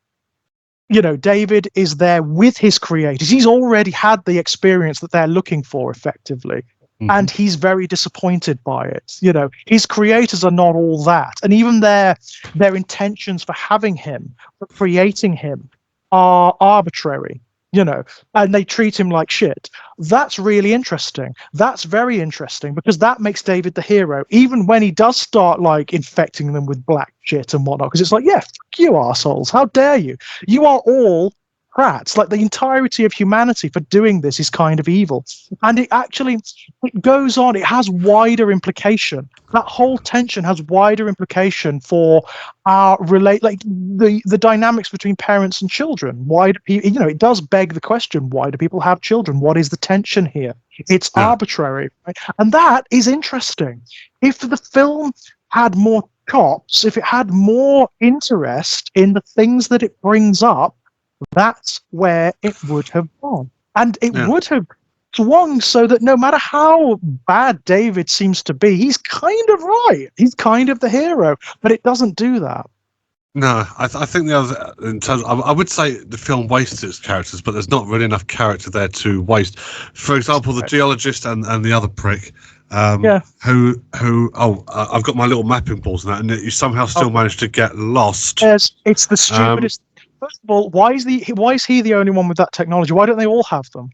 S1: David is there with his creators, he's already had the experience that they're looking for, effectively. And he's very disappointed by it. His creators are not all that, and even their intentions for having him, for creating him, are arbitrary. And they treat him like shit. That's really interesting. That's very interesting, because that makes David the hero, even when he does start infecting them with black shit and whatnot. Because it's like, yeah, fuck you assholes! How dare you? You are all prats. The entirety of humanity for doing this is kind of evil. And it goes on. It has wider implication. That whole tension has wider implication for our the dynamics between parents and children. Why do people, it does beg the question, why do people have children? What is the tension here? It's arbitrary, right? And that is interesting. If the film had more chops, if it had more interest in the things that it brings up, that's where it would have gone. And it would have swung so that no matter how bad David seems to be, he's kind of right. He's kind of the hero. But it doesn't do that.
S2: No, I think the other, in terms, I would say the film wastes its characters, but there's not really enough character there to waste. For example, the geologist and the other prick, who I've got my little mapping balls and that, and you somehow still manage to get lost.
S1: Yes, it's the stupidest. First of all, why is he the only one with that technology? Why don't they all have them?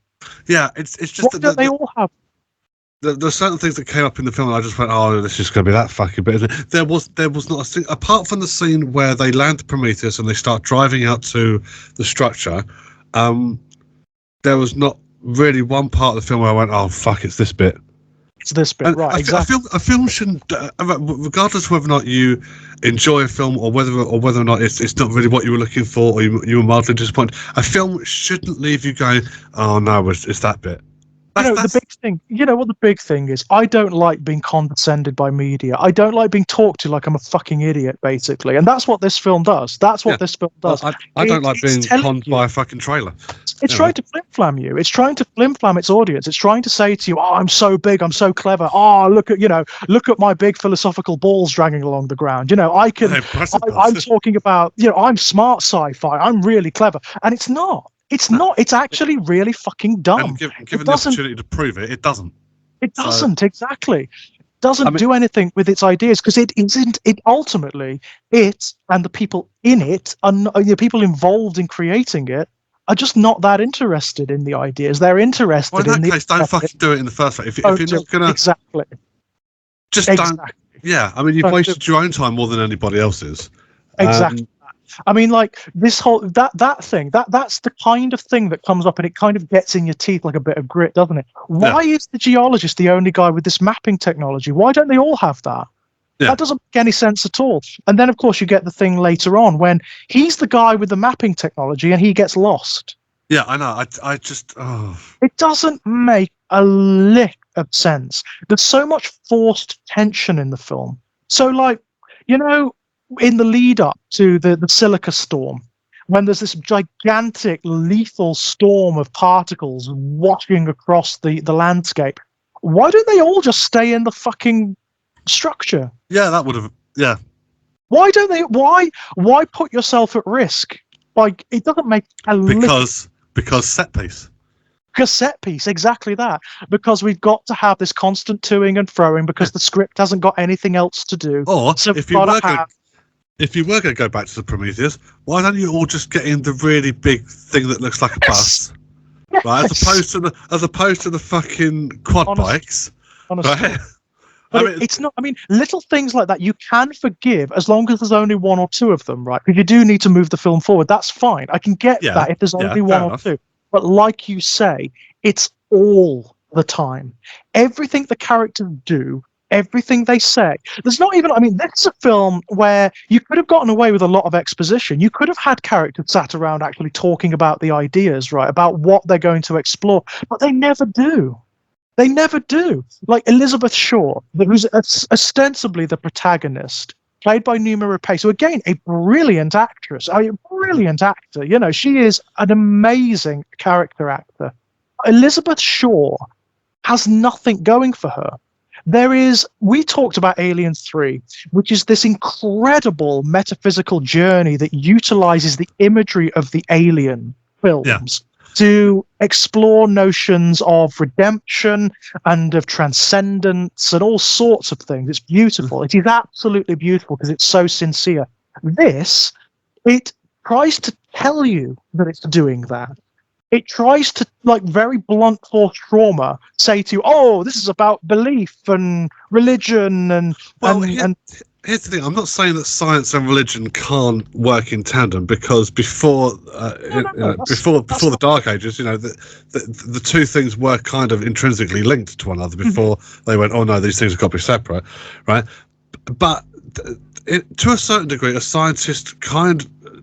S2: Yeah, it's just
S1: why don't they all have?
S2: There's certain things that came up in the film, and I just went, "Oh, this is just going to be that fucking bit." There was not a thing apart from the scene where they land the Prometheus and they start driving out to the structure. There was not really one part of the film where I went, "Oh, fuck, it's this bit."
S1: It's this bit, right? Exactly.
S2: A film shouldn't, regardless of whether or not you enjoy a film or whether or not it's not really what you were looking for, or you were mildly disappointed. A film shouldn't leave you going, "Oh no, it's that bit."
S1: The big thing. You know what the big thing is? I don't like being condescended by media. I don't like being talked to like I'm a fucking idiot, basically. And that's what this film does. That's what this film does.
S2: I don't like being conned by a fucking trailer.
S1: It's trying to flim-flam you. It's trying to flim-flam its audience. It's trying to say to you, "Oh, I'm so big. I'm so clever. Oh, look at my big philosophical balls dragging along the ground. I'm talking about, I'm smart sci-fi. I'm really clever." And it's not. It's not. It's actually really fucking dumb.
S2: And given the opportunity to prove it, it doesn't.
S1: It doesn't, exactly. It doesn't do anything with its ideas, because it isn't. It ultimately, it and the people in it, and the people involved in creating it, are just not that interested in the ideas. They're interested in
S2: that case, don't fucking do it in the first place. If you're not gonna
S1: exactly,
S2: just Yeah, I mean, you've wasted your own time more than anybody else's.
S1: Exactly. I mean, like this whole that thing that's the kind of thing that comes up and it kind of gets in your teeth like a bit of grit, doesn't it? Why is the geologist the only guy with this mapping technology? Why don't they all have that?
S2: Yeah.
S1: That doesn't make any sense at all. And then, of course, you get the thing later on when he's the guy with the mapping technology and he gets lost.
S2: Yeah, I know. I just. Oh.
S1: It doesn't make a lick of sense. There's so much forced tension in the film. So, like, in the lead up to the silica storm, when there's this gigantic, lethal storm of particles washing across the landscape, why don't they all just stay in the fucking structure?
S2: Yeah, that would have. Yeah.
S1: Why don't they? Why put yourself at risk? Like, it doesn't make a
S2: because set piece.
S1: Because set piece, exactly that. Because we've got to have this constant toing and froing because the script hasn't got anything else to do.
S2: Or so if you were going to go back to the Prometheus, why don't you all just get in the really big thing that looks like a bus, right? As opposed to the fucking quad bikes, right?
S1: But it's not. I mean, little things like that you can forgive as long as there's only one or two of them, right? Because you do need to move the film forward. That's fine. I can get that if there's only one or two. But like you say, it's all the time. Everything the characters do, everything they say. There's not even. I mean, this is a film where you could have gotten away with a lot of exposition. You could have had characters sat around actually talking about the ideas, right? About what they're going to explore, but they never do. They never do. Like Elizabeth Shaw, who's ostensibly the protagonist, played by Numa Rapace, who again, a brilliant actress, a brilliant actor. She is an amazing character actor. Elizabeth Shaw has nothing going for her. We talked about Alien 3, which is this incredible metaphysical journey that utilizes the imagery of the Alien films to explore notions of redemption and of transcendence and all sorts of things. It's beautiful. It is absolutely beautiful because it's so sincere. It tries to tell you that it's doing that. It tries to, like, very blunt force trauma, say to you, "Oh, this is about belief and religion and."
S2: Here's the thing. I'm not saying that science and religion can't work in tandem because before the Dark Ages, the two things were kind of intrinsically linked to one another before they went, "Oh no, these things have got to be separate," right? But to a certain degree, a scientist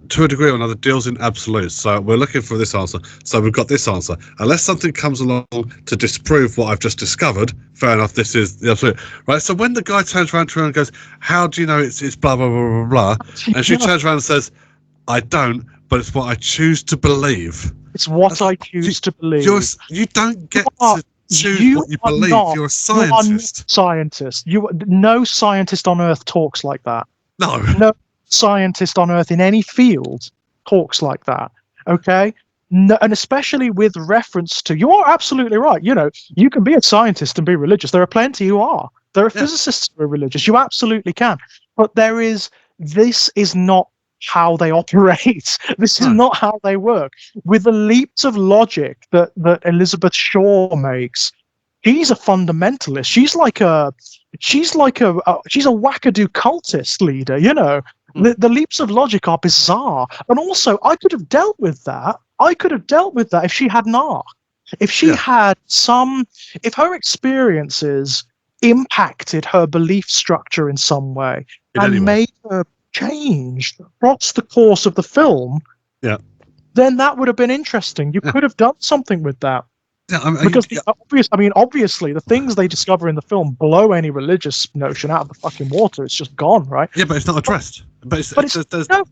S2: to a degree or another, deals in absolutes. So we're looking for this answer. So we've got this answer. Unless something comes along to disprove what I've just discovered, fair enough, this is the absolute. Right? So when the guy turns around to her and goes, "How do you know it's blah, blah, blah, blah, blah," and she turns around and says, "I don't, but it's what I choose to believe."
S1: It's what I choose to believe.
S2: You don't get to choose what you believe. You're a scientist.
S1: No scientist on Earth talks like that.
S2: No
S1: scientist on Earth in any field talks like that. Okay, no, and especially with reference to, you are absolutely right. You can be a scientist and be religious. There are plenty who are. There are physicists who are religious. You absolutely can. But this is not how they operate. This is not how they work. With the leaps of logic that Elizabeth Shaw makes, she's a fundamentalist. She's a wackadoo cultist leader. The leaps of logic are bizarre. And also, I could have dealt with that. If she had an arc. If she had if her experiences impacted her belief structure in some way made her change across the course of the film, then that would have been interesting. You could have done something with that. Because obviously, the things they discover in the film blow any religious notion out of the fucking water. It's just gone, right?
S2: Yeah, but it's not addressed. No,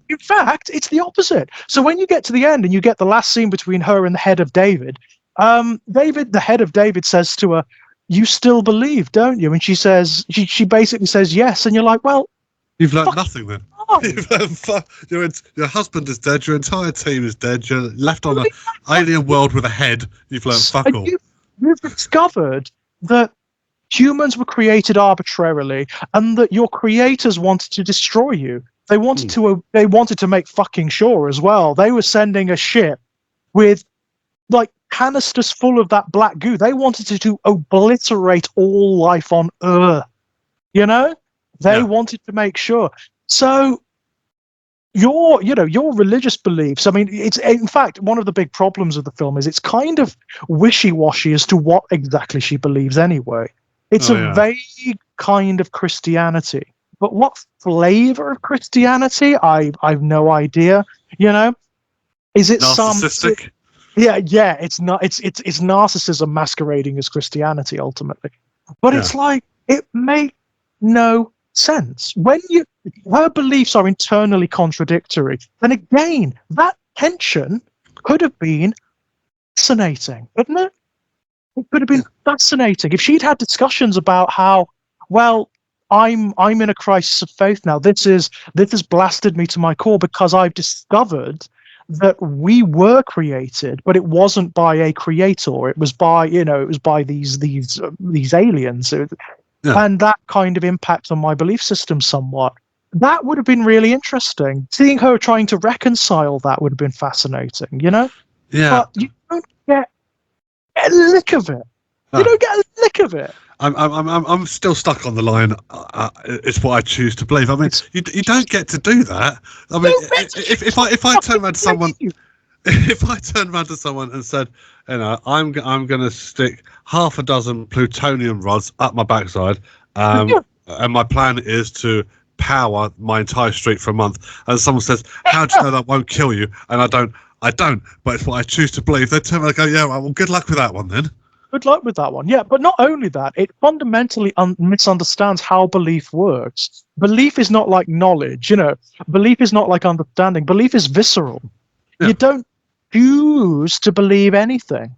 S1: in fact, it's the opposite. So when you get to the end and you get the last scene between her and the head of David, the head of David says to her, "You still believe, don't you?" And she says, she basically says yes. And you're like, well,
S2: you've learned nothing then. Your husband is dead. Your entire team is dead. You're left on an alien world with a head. You've learned fuck all.
S1: You've discovered that humans were created arbitrarily, and that your creators wanted to destroy you. They wanted to make fucking sure as well. They were sending a ship with like canisters full of that black goo. They wanted to obliterate all life on Earth. They wanted to make sure. So your religious beliefs, I mean, it's in fact one of the big problems of the film is it's kind of wishy-washy as to what exactly she believes anyway. It's a vague kind of Christianity, but what flavor of Christianity? I've no idea. Is it
S2: narcissistic?
S1: Yeah, it's not. It's narcissism masquerading as Christianity ultimately, but it's like it makes no sense when her beliefs are internally contradictory. And again, that tension could have been fascinating, couldn't it? It could have been fascinating if she'd had discussions about how, well, I'm in a crisis of faith now. This has blasted me to my core because I've discovered that we were created, but it wasn't by a creator. It was by these aliens. And that kind of impact on my belief system somewhat. That would have been really interesting. Seeing her trying to reconcile that would have been fascinating, Yeah. But you don't get a lick of it. You don't get a lick of it.
S2: I'm still stuck on the line. It's what I choose to believe. I mean, you don't get to do that. I mean, if I turn around to someone, if I turned around to someone and said, I'm going to stick half a dozen plutonium rods up my backside, and my plan is to power my entire street for a month, and someone says, how do you know that won't kill you? And I don't, but it's what I choose to believe. They turn around and go, yeah, well, good luck with that one then.
S1: Good luck with that one. Yeah, but not only that, it fundamentally misunderstands how belief works. Belief is not like knowledge, Belief is not like understanding. Belief is visceral. Yeah. You don't choose to believe anything.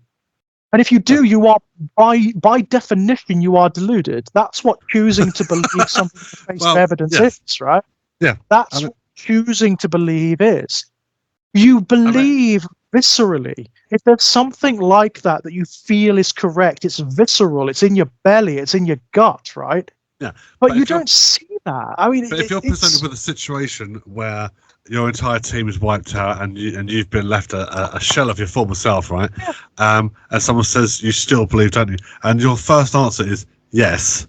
S1: And if you do, you are, by definition, you are deluded. That's what choosing to believe something based on evidence is, right?
S2: Yeah.
S1: That's what choosing to believe is. You believe viscerally. If there's something like that you feel is correct, it's visceral, it's in your belly, it's in your gut, right?
S2: Yeah.
S1: But you don't see that. I mean,
S2: if you're presented with a situation where your entire team is wiped out and you've been left a shell of your former self, right? Yeah. And someone says you still believe, don't you? And your first answer is yes.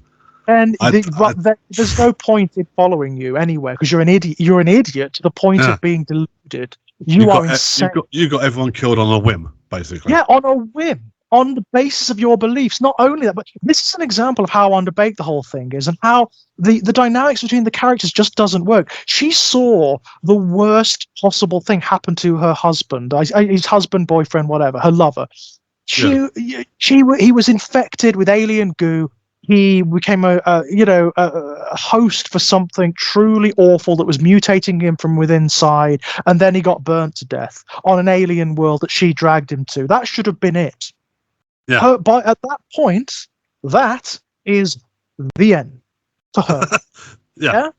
S1: And there's no point in following you anywhere because you're an idiot. You're an idiot to the point of being deluded. You are insane.
S2: You got everyone killed on a whim, basically.
S1: Yeah, on a whim, on the basis of your beliefs. Not only that, but this is an example of how underbaked the whole thing is and how the dynamics between the characters just doesn't work. She saw the worst possible thing happen to her husband, his husband, boyfriend, whatever, her lover. He was infected with alien goo. He became a host for something truly awful that was mutating him from within inside, and then he got burnt to death on an alien world that she dragged him to. That should have been it. Yeah. At that point, that is the end for her.
S2: Yeah.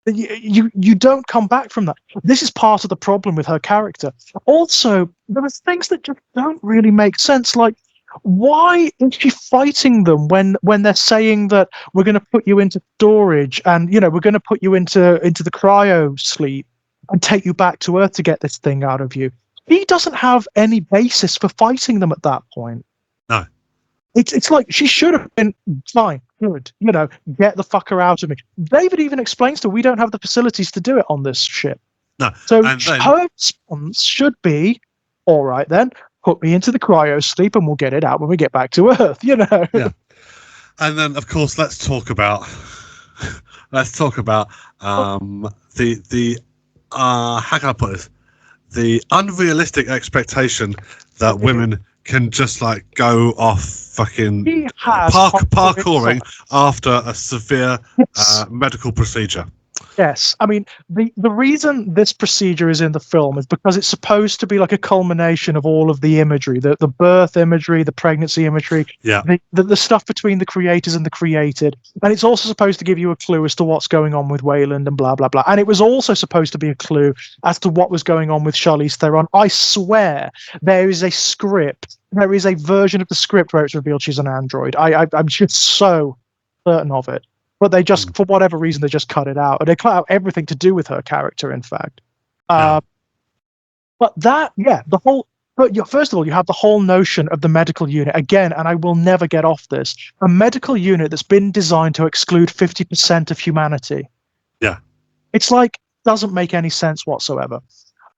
S1: You don't come back from that. This is part of the problem with her character. Also, there are things that just don't really make sense, like, why is she fighting them when they're saying that we're going to put you into storage and we're going to put you into the cryo sleep and take you back to Earth to get this thing out of you? He doesn't have any basis for fighting them at that point.
S2: No.
S1: It's like she should have been fine, good, get the fucker out of me. David even explains to her, we don't have the facilities to do it on this ship.
S2: No.
S1: So her response should be, all right then, put me into the cryo sleep and we'll get it out when we get back to Earth, Yeah.
S2: And then, of course, let's talk about the how can I put this? The unrealistic expectation that women can just like go off fucking parkouring after a severe medical procedure.
S1: Yes, I mean the reason this procedure is in the film is because it's supposed to be like a culmination of all of the imagery, the birth imagery, the pregnancy imagery, the stuff between the creators and the created, and it's also supposed to give you a clue as to what's going on with Wayland and blah blah blah. And it was also supposed to be a clue as to what was going on with Charlize Theron. I swear there is a script, there is a version of the script where it's revealed she's an android. I'm just so certain of it. But they just, for whatever reason, they just cut it out. And they cut out everything to do with her character, in fact. But that, the whole But first of all, you have the whole notion of the medical unit again, and I will never get off this. A medical unit that's been designed to exclude 50% of humanity.
S2: Yeah.
S1: It's like, doesn't make any sense whatsoever.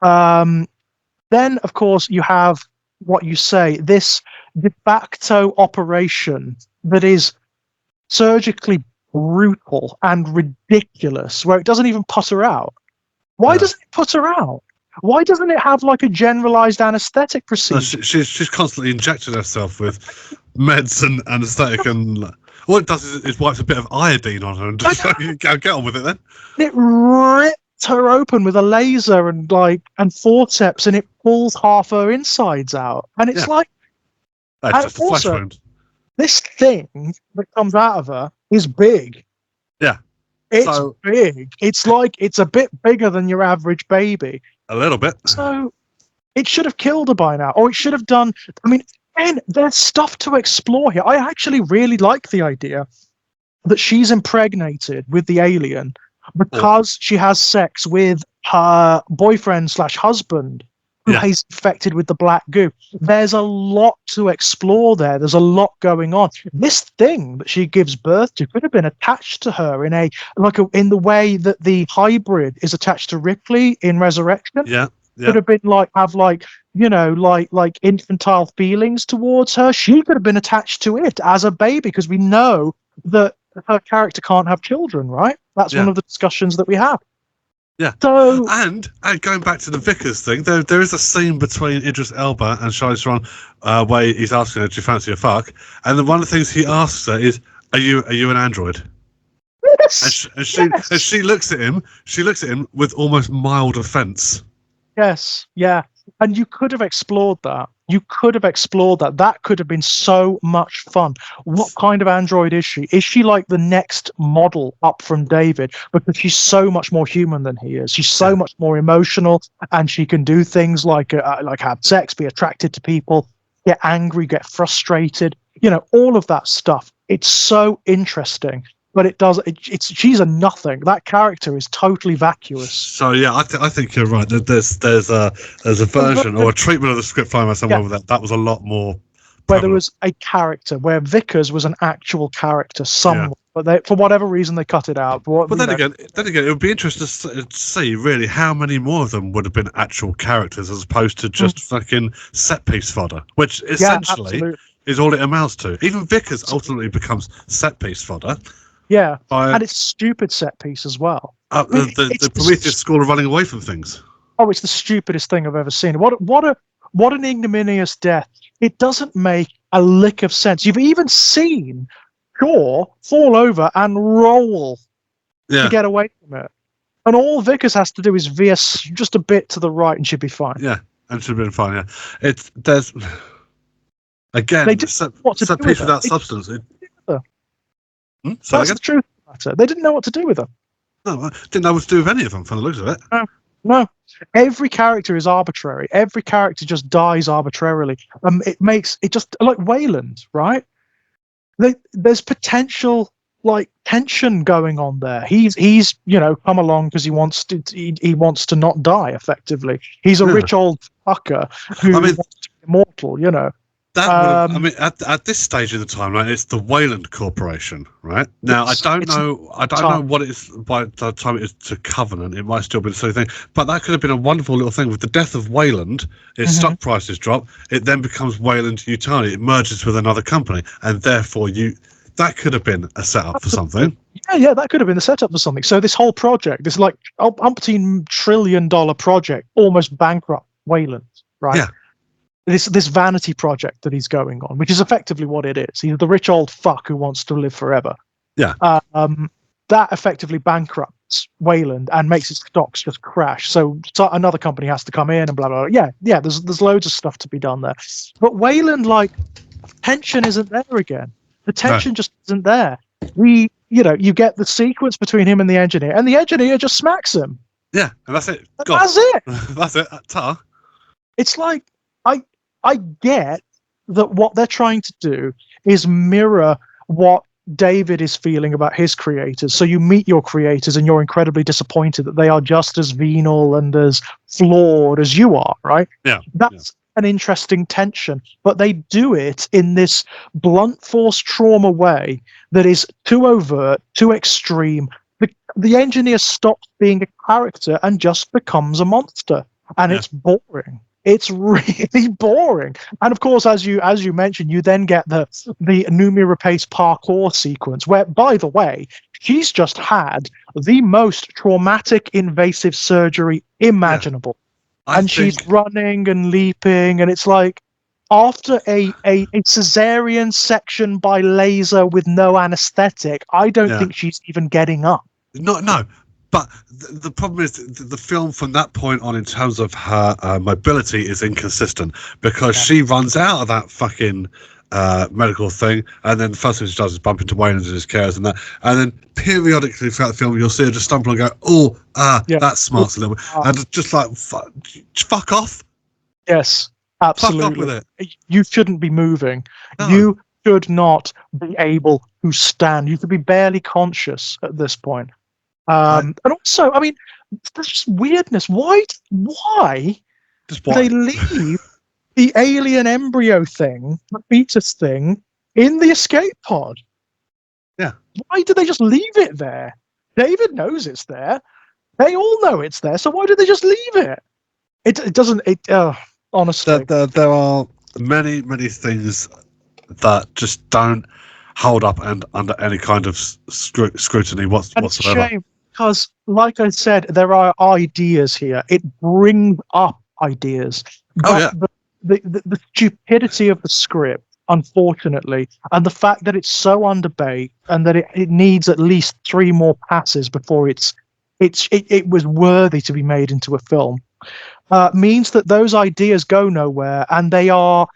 S1: Then, of course, you have what you say, this de facto operation that is surgically brutal and ridiculous, where it doesn't even put her out. Why doesn't it put her out? Why doesn't it have like a generalized anesthetic procedure?
S2: No, she's constantly injecting herself with meds and anesthetic, and all it does is wipes a bit of iodine on her and just get on with it then.
S1: It ripped her open with a laser and forceps, and it pulls half her insides out. And it's like,
S2: that's just a flesh wound.
S1: This thing that comes out of her is big.
S2: Yeah.
S1: It's big. It's like, it's a bit bigger than your average baby.
S2: A little bit.
S1: So it should have killed her by now, or it should have done. I mean, and there's stuff to explore here. I actually really like the idea that she's impregnated with the alien because she has sex with her boyfriend/husband, who is infected with the black goo. There's a lot to explore there. There's a lot going on. This thing that she gives birth to could have been attached to her in in the way that the hybrid is attached to Ripley in Resurrection.
S2: Yeah.
S1: Could have been have infantile feelings towards her. She could have been attached to it as a baby, because we know that her character can't have children, right? That's one of the discussions that we have.
S2: Yeah.
S1: So,
S2: and going back to the Vickers thing, there is a scene between Idris Elba and Charlize Theron where he's asking her, "Do you fancy a fuck?" And then one of the things he asks her is, "Are you an android?"
S1: Yes.
S2: And she looks at him. She looks at him with almost mild offence.
S1: Yes. Yeah. And you could have explored that. That could have been so much fun. What kind of android is she? Is she like the next model up from David? Because she's so much more human than he is. She's so much more emotional, and she can do things like have sex, be attracted to people, get angry, get frustrated. All of that stuff. It's so interesting. But she's a nothing. That character is totally vacuous.
S2: So yeah, I think you're right. There's a version or a treatment of the script flying by someone with that was a lot more prevalent.
S1: Where there was a character, where Vickers was an actual character somewhat, but for whatever reason they cut it out.
S2: But then again, it would be interesting to see really how many more of them would have been actual characters as opposed to just fucking set piece fodder, which essentially is all it amounts to. Even Vickers ultimately becomes set piece fodder.
S1: Yeah, and it's stupid set piece as well.
S2: The Prometheus school of running away from things.
S1: Oh, it's the stupidest thing I've ever seen. What an ignominious death. It doesn't make a lick of sense. You've even seen Shaw fall over and roll to get away from it. And all Vickers has to do is veer just a bit to the right and she'd be fine.
S2: Yeah, and should have been fine, yeah. There's... Again,
S1: they didn't know what to
S2: set
S1: do
S2: piece
S1: with
S2: without
S1: her.
S2: substance.
S1: That's the truth of the matter. They didn't know what to do with her.
S2: No, I didn't know what to do with any of them from the looks of it.
S1: No. Every character is arbitrary. Every character just dies arbitrarily. It makes it just like Wayland, right? There's potential tension going on there. He's come along because he wants to not die. Effectively, he's a rich old fucker who wants to be immortal.
S2: That at this stage of the timeline, it's the Wayland Corporation, right? Now, I don't know what it is by the time it is to Covenant. It might still be the same thing, but that could have been a wonderful little thing. With the death of Wayland, its stock prices drop. It then becomes Wayland Yutani. It merges with another company, and therefore that could have been a setup for something.
S1: Yeah, that could have been the setup for something. So this whole project, this umpteen $1 trillion project, almost bankrupt Wayland, right? Yeah. This vanity project that he's going on, which is effectively what it is. He's the rich old fuck who wants to live forever.
S2: Yeah.
S1: That effectively bankrupts Wayland and makes its stocks just crash. So another company has to come in and blah blah blah. Yeah. There's loads of stuff to be done there. But Wayland, tension isn't there again. The tension just isn't there. You get the sequence between him and the engineer just smacks him.
S2: Yeah, and that's it.
S1: That's it.
S2: That's it. Tar.
S1: It's like I get that what they're trying to do is mirror what David is feeling about his creators. So you meet your creators and you're incredibly disappointed that they are just as venal and as flawed as you are, right?
S2: Yeah.
S1: an interesting tension, but they do it in this blunt force trauma way that is too overt, too extreme. The engineer stops being a character and just becomes a monster, and it's boring. It's really boring. And of course, as you mentioned, you then get the Noomi Rapace parkour sequence, where, by the way, she's just had the most traumatic invasive surgery imaginable. And she's running and leaping, and it's like, after a cesarean section by laser with no anesthetic, I don't think she's even getting up.
S2: No. But the problem is the film from that point on, in terms of her mobility, is inconsistent, because she runs out of that fucking medical thing, and then the first thing she does is bump into Wayne and his cares and that, and then periodically throughout the film you'll see her just stumble and go, that smarts a little bit, and just like, fuck off.
S1: Yes, absolutely.
S2: Fuck off with it.
S1: You shouldn't be moving.
S2: No.
S1: You should not be able to stand. You should be barely conscious at this point. And also, I mean, there's just weirdness. Why do they leave the alien embryo thing, the fetus thing, in the escape pod?
S2: Yeah.
S1: Why do they just leave it there? David knows it's there. They all know it's there. So why do they just leave it? It doesn't. Honestly,
S2: there are many things that just don't hold up and under any kind of scrutiny whatsoever.
S1: It's a shame, because, like I said, there are ideas here. It brings up ideas. But the stupidity of the script, unfortunately, and the fact that it's so underbaked, and that it needs at least 3 more passes before it was worthy to be made into a film, means that those ideas go nowhere, and they are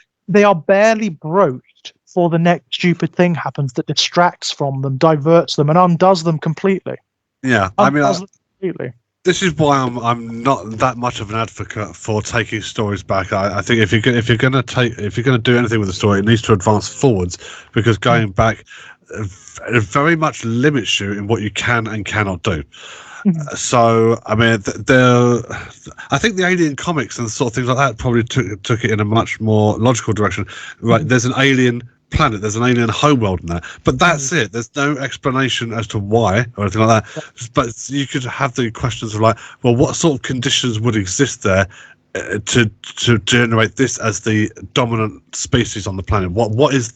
S1: barely broached before the next stupid thing happens that distracts from them, diverts them, and undoes them completely.
S2: Yeah, I mean,
S1: completely.
S2: This is why I'm not that much of an advocate for taking stories back. I think if you're gonna do anything with the story, it needs to advance forwards, because going back very much limits you in what you can and cannot do. So, I mean, I think the Alien comics and sort of things like that probably took it in a much more logical direction. Right, there's an alien planet, there's an alien homeworld in there, but that's it. There's no explanation as to why or anything like that. But you could have the questions of like, well, what sort of conditions would exist there to generate this as the dominant species on the planet? What is?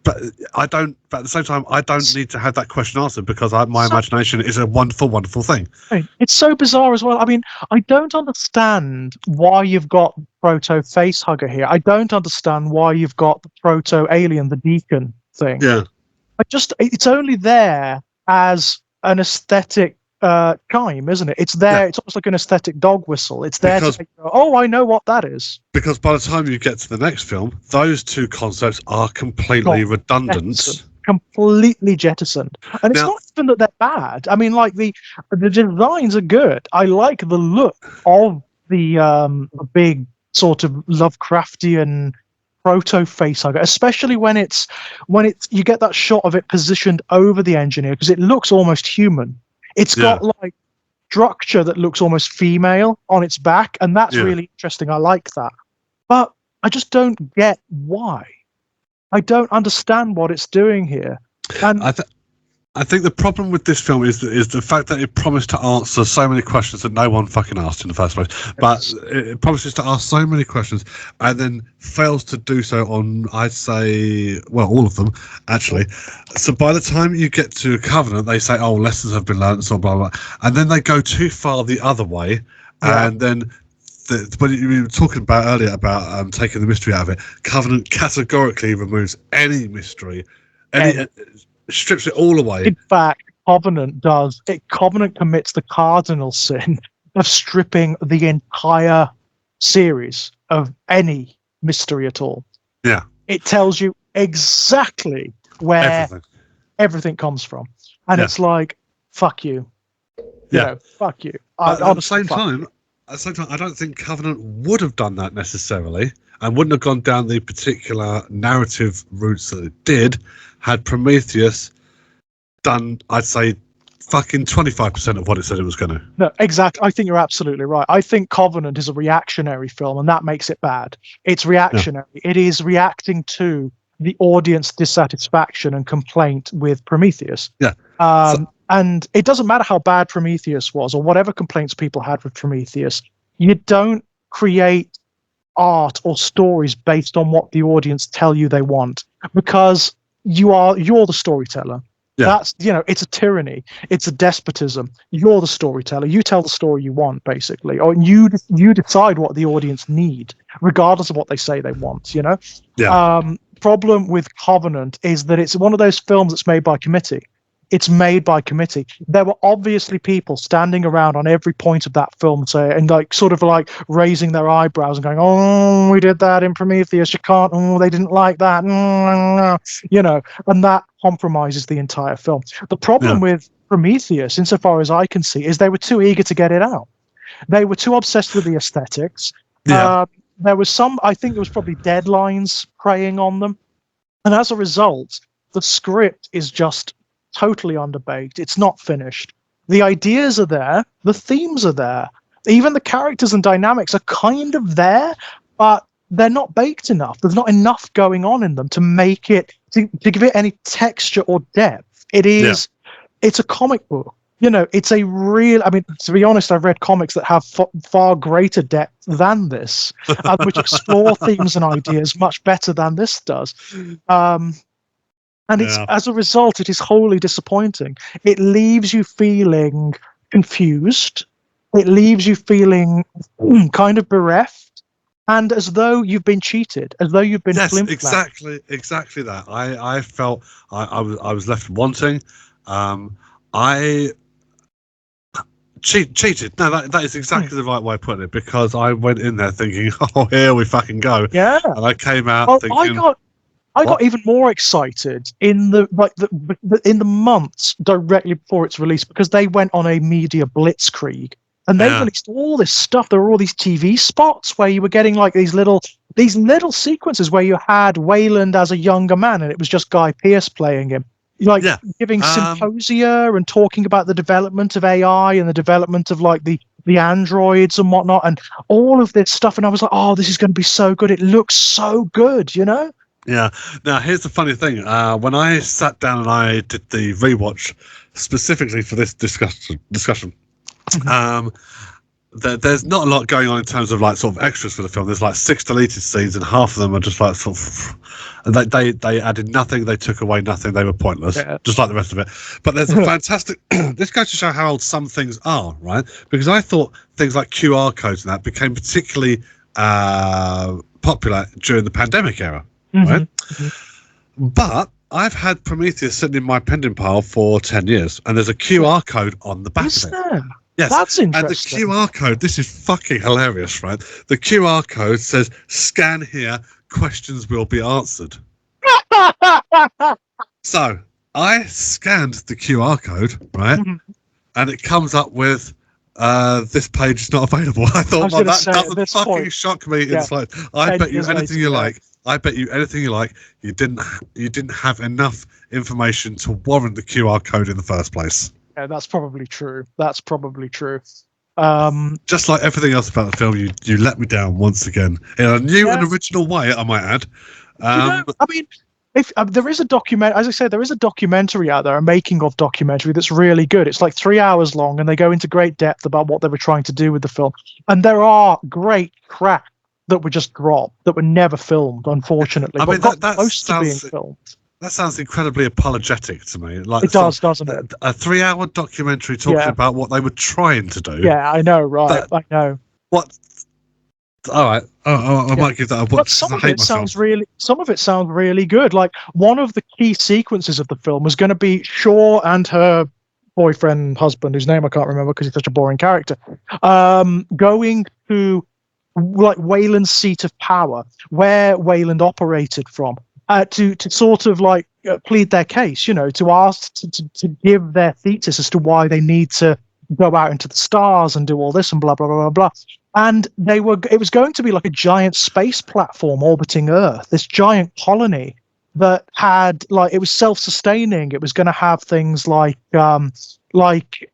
S2: But at the same time, I don't need to have that question answered, because my imagination is a wonderful thing.
S1: It's so bizarre as well. I mean, I don't understand why you've got proto facehugger here. I don't understand why you've got the proto alien, the deacon thing.
S2: Yeah.
S1: It's only there as an aesthetic chime, isn't it? It's there. It's almost like an aesthetic dog whistle. It's there to go, oh, I know what that is. Because
S2: by the time you get to the next film, those two concepts are completely redundant.
S1: Completely jettisoned. And it's not even that they're bad. I mean, like, the designs are good. I like the look of the big sort of Lovecraftian proto facehugger, especially when it's you get that shot of it positioned over the engineer, because it looks almost human. It's got like structure that looks almost female on its back, and that's really interesting. I like that. But I just don't get why. I don't understand what it's doing here. And
S2: I think the problem with this film is the fact that it promised to answer so many questions that no one fucking asked in the first place. But it promises to ask so many questions and then fails to do so on, I'd say, well, all of them, actually. So by the time you get to Covenant, they say, oh, lessons have been learned, so blah, blah, blah. And then they go too far the other way. Yeah. And then when you were talking about earlier about taking the mystery out of it, Covenant categorically removes any mystery, strips it all away.
S1: In fact, Covenant commits the cardinal sin of stripping the entire series of any mystery at all.
S2: Yeah.
S1: It tells you exactly where everything comes from. And it's like, fuck you. You know, fuck you.
S2: At the same time, I don't think Covenant would have done that necessarily, and wouldn't have gone down the particular narrative routes that it did, had Prometheus done, I'd say, fucking 25% of what it said it was going to.
S1: No, exactly. I think you're absolutely right. I think Covenant is a reactionary film, and that makes it bad. It's reactionary. Yeah. It is reacting to the audience dissatisfaction and complaint with Prometheus.
S2: Yeah.
S1: And it doesn't matter how bad Prometheus was or whatever complaints people had with Prometheus. You don't create art or stories based on what the audience tell you they want, because you're the storyteller. Yeah. That's, it's a tyranny. It's a despotism. You're the storyteller. You tell the story you want, basically, or you decide what the audience need, regardless of what they say they want.
S2: Yeah.
S1: Problem with Covenant is that it's one of those films that's made by committee. It's made by committee. There were obviously people standing around on every point of that film, sort of raising their eyebrows and going, "Oh, we did that in Prometheus. You can't. Oh, they didn't like that." And that compromises the entire film. The problem with Prometheus, insofar as I can see, is they were too eager to get it out. They were too obsessed with the aesthetics.
S2: Yeah.
S1: There was I think there was probably deadlines preying on them, and as a result, the script is just totally underbaked. It's not finished. The ideas are there, the themes are there, even the characters and dynamics are kind of there, but they're not baked enough. There's not enough going on in them to make it to give it any texture or depth. It's a comic book. It's a real, to be honest, I've read comics that have far greater depth than this, which explore themes and ideas much better than this does. And as a result, it is wholly disappointing. It leaves you feeling confused. It leaves you feeling kind of bereft, and as though you've been cheated, as though you've been flim-flamed.
S2: Exactly that. I felt I was left wanting. I cheated. No, that is exactly the right way of putting it, because I went in there thinking, "Oh, here we fucking go."
S1: Yeah.
S2: And I came out thinking,
S1: I got even more excited in the months directly before its release, because they went on a media blitzkrieg and they released all this stuff. There were all these TV spots where you were getting these little sequences where you had Wayland as a younger man, and it was just Guy Pearce playing him, giving symposia and talking about the development of AI and the development of the androids and whatnot, and all of this stuff. And I was like, "Oh, this is going to be so good! It looks so good,"
S2: Yeah. Now, here's the funny thing. When I sat down and I did the rewatch specifically for this discussion, there's not a lot going on in terms of sort of extras for the film. There's 6 deleted scenes, and half of them are just sort of, and they added nothing, they took away nothing, they were pointless, just like the rest of it. But there's a fantastic. This goes to show how old some things are, right? Because I thought things like QR codes and that became particularly popular during the pandemic era. Right? But I've had Prometheus sitting in my pending pile for 10 years, and there's a QR code on the back of it.
S1: There?
S2: Yes,
S1: that's interesting.
S2: And the QR code, this is fucking hilarious, right? The QR code says, "Scan here, questions will be answered." So I scanned the QR code, right? And it comes up with, "This page is not available." I thought, "Well, that doesn't fucking shock me." It's like, I bet you anything you like. I bet you anything you like. You didn't have enough information to warrant the QR code in the first place.
S1: Yeah, that's probably true.
S2: Just like everything else about the film, you let me down once again in a new and original way, I might add.
S1: If there is a document, as I said, there is a documentary out there, a making of documentary that's really good. It's 3 hours long, and they go into great depth about what they were trying to do with the film. And there are great cracks that were just dropped, that were never filmed, unfortunately. But got close to being filmed.
S2: That sounds incredibly apologetic to me.
S1: It does, doesn't it?
S2: A 3-hour documentary talking about what they were trying to do.
S1: Yeah, I know, right? I know.
S2: What? All right, I might give that a watch.
S1: But some of it sounds really good. One of the key sequences of the film was going to be Shaw and her boyfriend, husband, whose name I can't remember because he's such a boring character, going to Wayland's seat of power, where Wayland operated from, to sort of plead their case, to ask to give their thesis as to why they need to go out into the stars and do all this and blah blah blah blah blah. And it was going to be like a giant space platform orbiting Earth, this giant colony that had it was self-sustaining. It was going to have things like like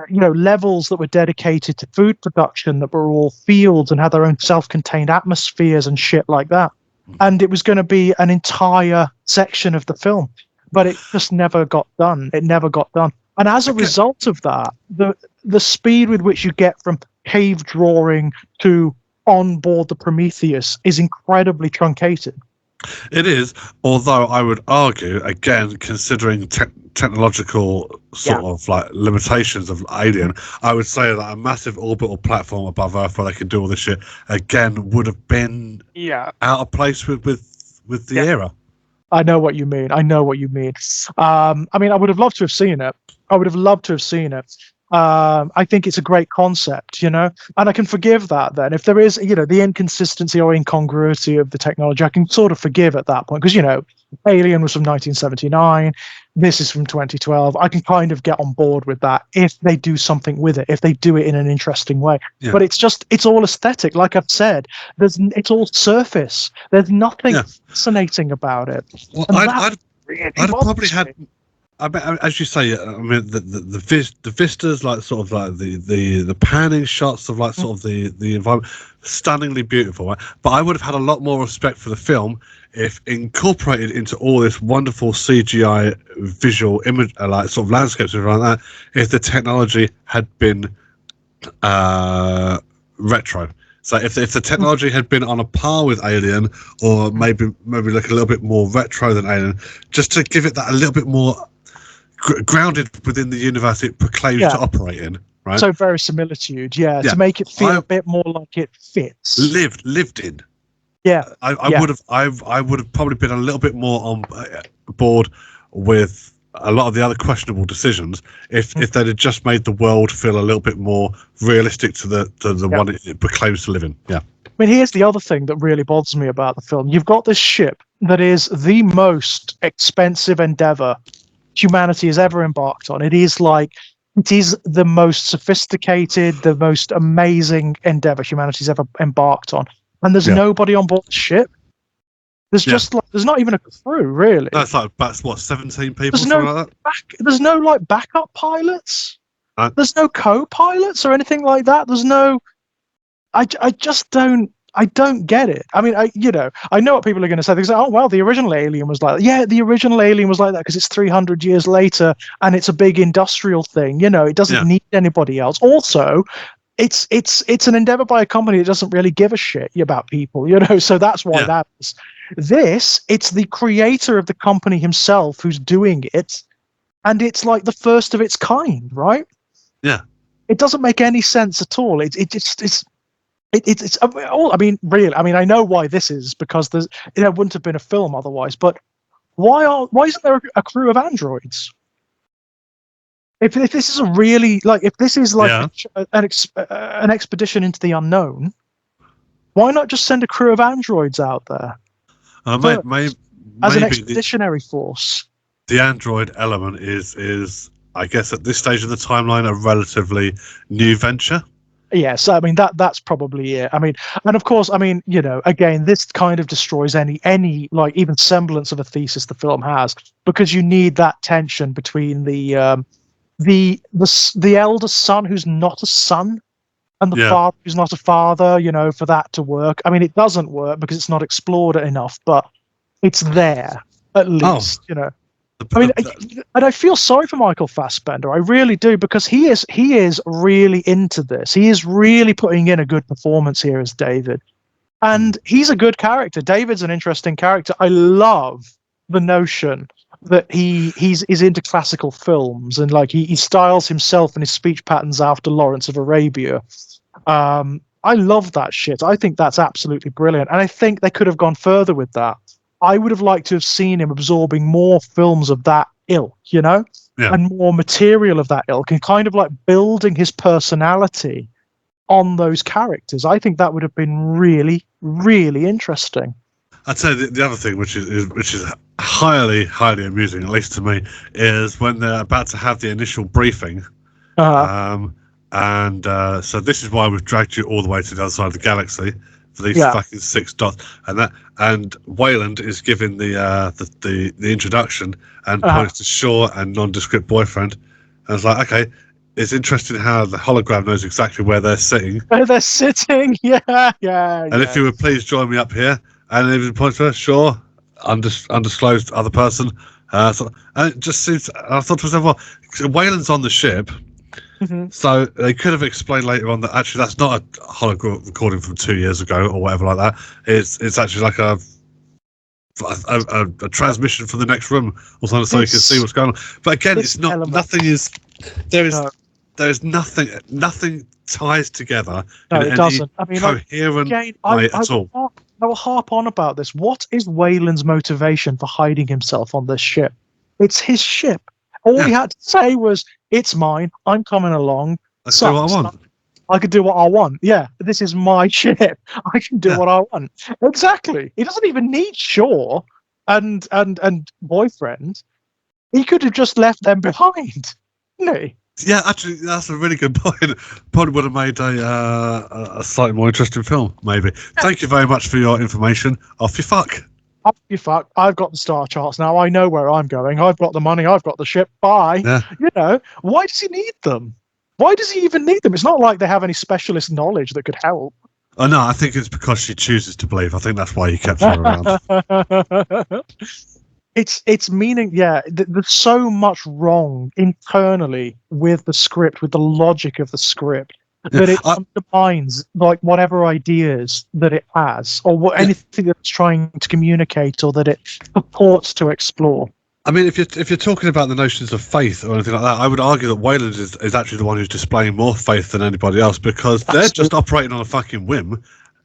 S1: levels that were dedicated to food production that were all fields and had their own self-contained atmospheres and shit like that. And it was going to be an entire section of the film, but it just never got done. It never got done. And as a result of that, the speed with which you get from cave drawing to on board the Prometheus is incredibly truncated.
S2: It is, although I would argue, again, considering technological sort of like limitations of Alien, I would say that a massive orbital platform above Earth where they could do all this shit again would have been out of place with the era.
S1: I know what you mean. I mean, I would have loved to have seen it. I think it's a great concept, and I can forgive that then. If there is, the inconsistency or incongruity of the technology, I can sort of forgive at that point because, Alien was from 1979. This is from 2012. I can kind of get on board with that if they do something with it, if they do it in an interesting way. Yeah. But it's all aesthetic. Like I've said, it's all surface. There's nothing fascinating about it.
S2: Well, I'd have probably had... I mean, as you say, I mean the vistas, like sort of like the panning shots of like sort of the environment, stunningly beautiful. Right? But I would have had a lot more respect for the film if incorporated into all this wonderful CGI visual image, like sort of landscapes and like that, if the technology had been retro. So if the technology had been on a par with Alien, or maybe like a little bit more retro than Alien, just to give it that a little bit more grounded within the universe it proclaims to operate in, right?
S1: So verisimilitude, to make it feel a bit more like it fits.
S2: Lived in.
S1: Yeah,
S2: I would have probably been a little bit more on board with a lot of the other questionable decisions if they'd have just made the world feel a little bit more realistic to the one it proclaims to live in. Yeah.
S1: I mean, here's the other thing that really bothers me about the film. You've got this ship that is the most expensive endeavor humanity has ever embarked on. It is the most sophisticated, the most amazing endeavor humanity's ever embarked on. And there's nobody on board the ship. There's there's not even a crew, really.
S2: That's what, 17 people, something like that?
S1: There's no backup pilots. There's no co-pilots or anything like that. There's no... I just don't get it. I mean, I know what people are going to say. They say, "Oh, well, the original Alien was like that." Yeah, the original Alien was like that because it's 300 years later and it's a big industrial thing. It doesn't need anybody else. Also, it's an endeavor by a company that doesn't really give a shit about people. So that's why that is. It's the creator of the company himself who's doing it, and it's like the first of its kind, right?
S2: Yeah.
S1: It doesn't make any sense at all. It's I mean, really. I mean, I know why this is because there's wouldn't have been a film otherwise. But why isn't there a crew of androids? If this is if this is an expedition into the unknown, why not just send a crew of androids out there
S2: maybe
S1: as an expeditionary force?
S2: The android element is I guess at this stage of the timeline a relatively new venture.
S1: Yes, I mean that's probably it. I mean, and of course, I mean, again, this kind of destroys any even semblance of a thesis the film has, because you need that tension between the elder son who's not a son and the father who's not a father, for that to work. I mean, it doesn't work because it's not explored enough, but it's there at least, I mean, and I feel sorry for Michael Fassbender. I really do, because he is really into this. He is really putting in a good performance here as David, and he's a good character. David's an interesting character. I love the notion that he's into classical films and he styles himself and his speech patterns after Lawrence of Arabia. I love that shit. I think that's absolutely brilliant, and I think they could have gone further with that. I would have liked to have seen him absorbing more films of that ilk, and more material of that ilk, and kind of building his personality on those characters. I think that would have been really, really interesting.
S2: I'd say the other thing, which is highly, highly amusing, at least to me, is when they're about to have the initial briefing. So this is why we've dragged you all the way to the other side of the galaxy. For these fucking 6 dots, and Wayland is giving the introduction and points to Shaw and nondescript boyfriend, I was like, okay, it's interesting how the hologram knows exactly where they're sitting.
S1: Where they're sitting, yeah.
S2: And if you would please join me up here, and if it points to her, sure, undisclosed other person. And it just seems, I thought to myself, well, Wayland's on the ship, so they could have explained later on that actually that's not a hologram recording from 2 years ago or whatever like that. It's actually like a transmission from the next room or something, so you can see what's going on. But again, it's not element. Nothing is there is no. There's nothing ties together.
S1: No, it doesn't. I mean,
S2: coherent way at all.
S1: I will harp on about this. What is Wayland's motivation for hiding himself on this ship? It's his ship. All he had to say was, "It's mine. I'm coming along.
S2: Let's do what I want.
S1: I could do what I want. Yeah, this is my ship. I can do what I want." Exactly. He doesn't even need Shaw and boyfriend. He could have just left them behind, didn't he?
S2: Yeah, actually, that's a really good point. Probably would have made a slightly more interesting film, maybe. Thank you very much for your information. Off you fuck.
S1: Off you fuck. I've got the star charts now. I know where I'm going. I've got the money. I've got the ship. Bye. Yeah. You know, why does he need them? Why does he even need them? It's not like they have any specialist knowledge that could help.
S2: Oh, no, I think it's because she chooses to believe. I think that's why he kept her around.
S1: It's meaning, yeah, there's so much wrong internally with the script, with the logic of the script, that it undermines like whatever ideas that it has, or anything that's trying to communicate, or that it purports to explore.
S2: I mean, if you're talking about the notions of faith or anything like that, I would argue that Wayland is actually the one who's displaying more faith than anybody else, because they're just operating on a fucking whim.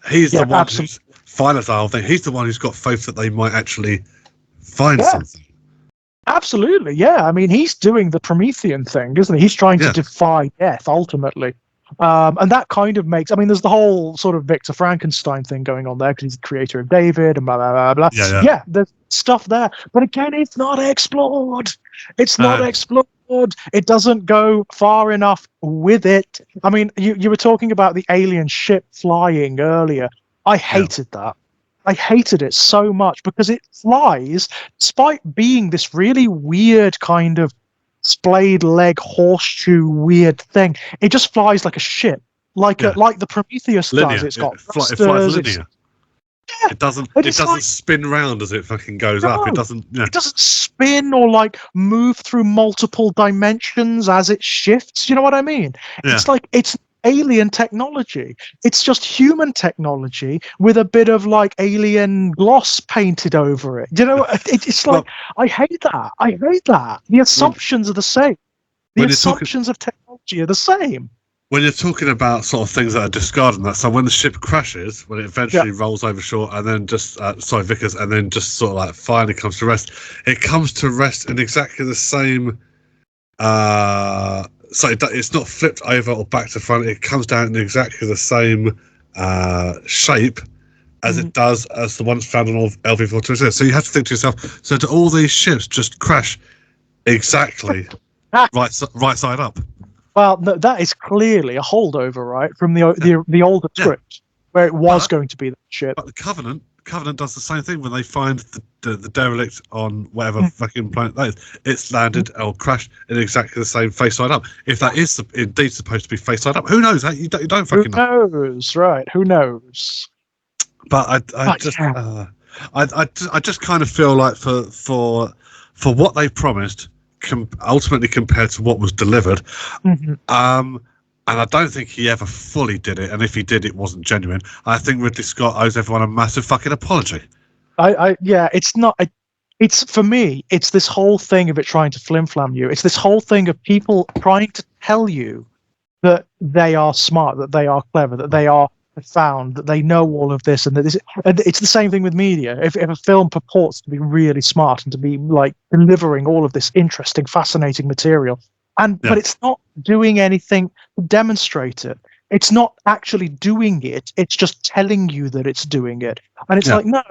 S2: He's the one who's financed the whole thing. He's the one who's got faith that they might actually find something.
S1: Absolutely, yeah. I mean, he's doing the Promethean thing, isn't he? He's trying to defy death, ultimately. And that kind of makes, I mean, there's the whole sort of Victor Frankenstein thing going on there, because he's the creator of David and blah, blah, blah, blah. Yeah, there's stuff there. But again, it's not explored. It's not explored. It doesn't go far enough with it. I mean, you were talking about the alien ship flying earlier. I hated that. I hated it so much because it flies, despite being this really weird kind of splayed leg horseshoe weird thing. It just flies like a ship, like the Prometheus does. It's got
S2: it flies linear. It doesn't spin round as it fucking goes up. It doesn't. Yeah.
S1: It doesn't spin or like move through multiple dimensions as it shifts. You know what I mean? Yeah. It's like it's alien technology. It's just human technology with a bit of like alien gloss painted over it. You know, it's like I hate that. I hate that. The assumptions are the same. The assumptions of technology are the same.
S2: When you're talking about sort of things that are discarded, that so when the ship crashes, when it eventually rolls over shore, and then just Vickers, and then just sort of like finally comes to rest, it comes to rest in exactly the same. So it's not flipped over or back to front. It comes down in exactly the same shape as it does as the ones found on LV-426. So you have to think to yourself: so do all these ships just crash exactly right side up?
S1: Well, no, that is clearly a holdover, right, from the older script where it was going to be that ship.
S2: But the Covenant does the same thing when they find the derelict on whatever fucking planet that is. It's landed or crashed in exactly the same face side up. If that is indeed supposed to be face side up, who knows? You don't fucking know.
S1: Who knows, right? Who knows?
S2: But I just kind of feel like for what they promised, ultimately compared to what was delivered, and I don't think he ever fully did it. And if he did, it wasn't genuine. I think Ridley Scott owes everyone a massive fucking apology.
S1: It's not. It's for me. It's this whole thing of it trying to flim-flam you. It's this whole thing of people trying to tell you that they are smart, that they are clever, that they are profound, that they know all of this, and that this. And it's the same thing with media. If a film purports to be really smart and to be like delivering all of this interesting, fascinating material. But it's not doing anything to demonstrate it. It's not actually doing it. It's just telling you that it's doing it. And it's like, no.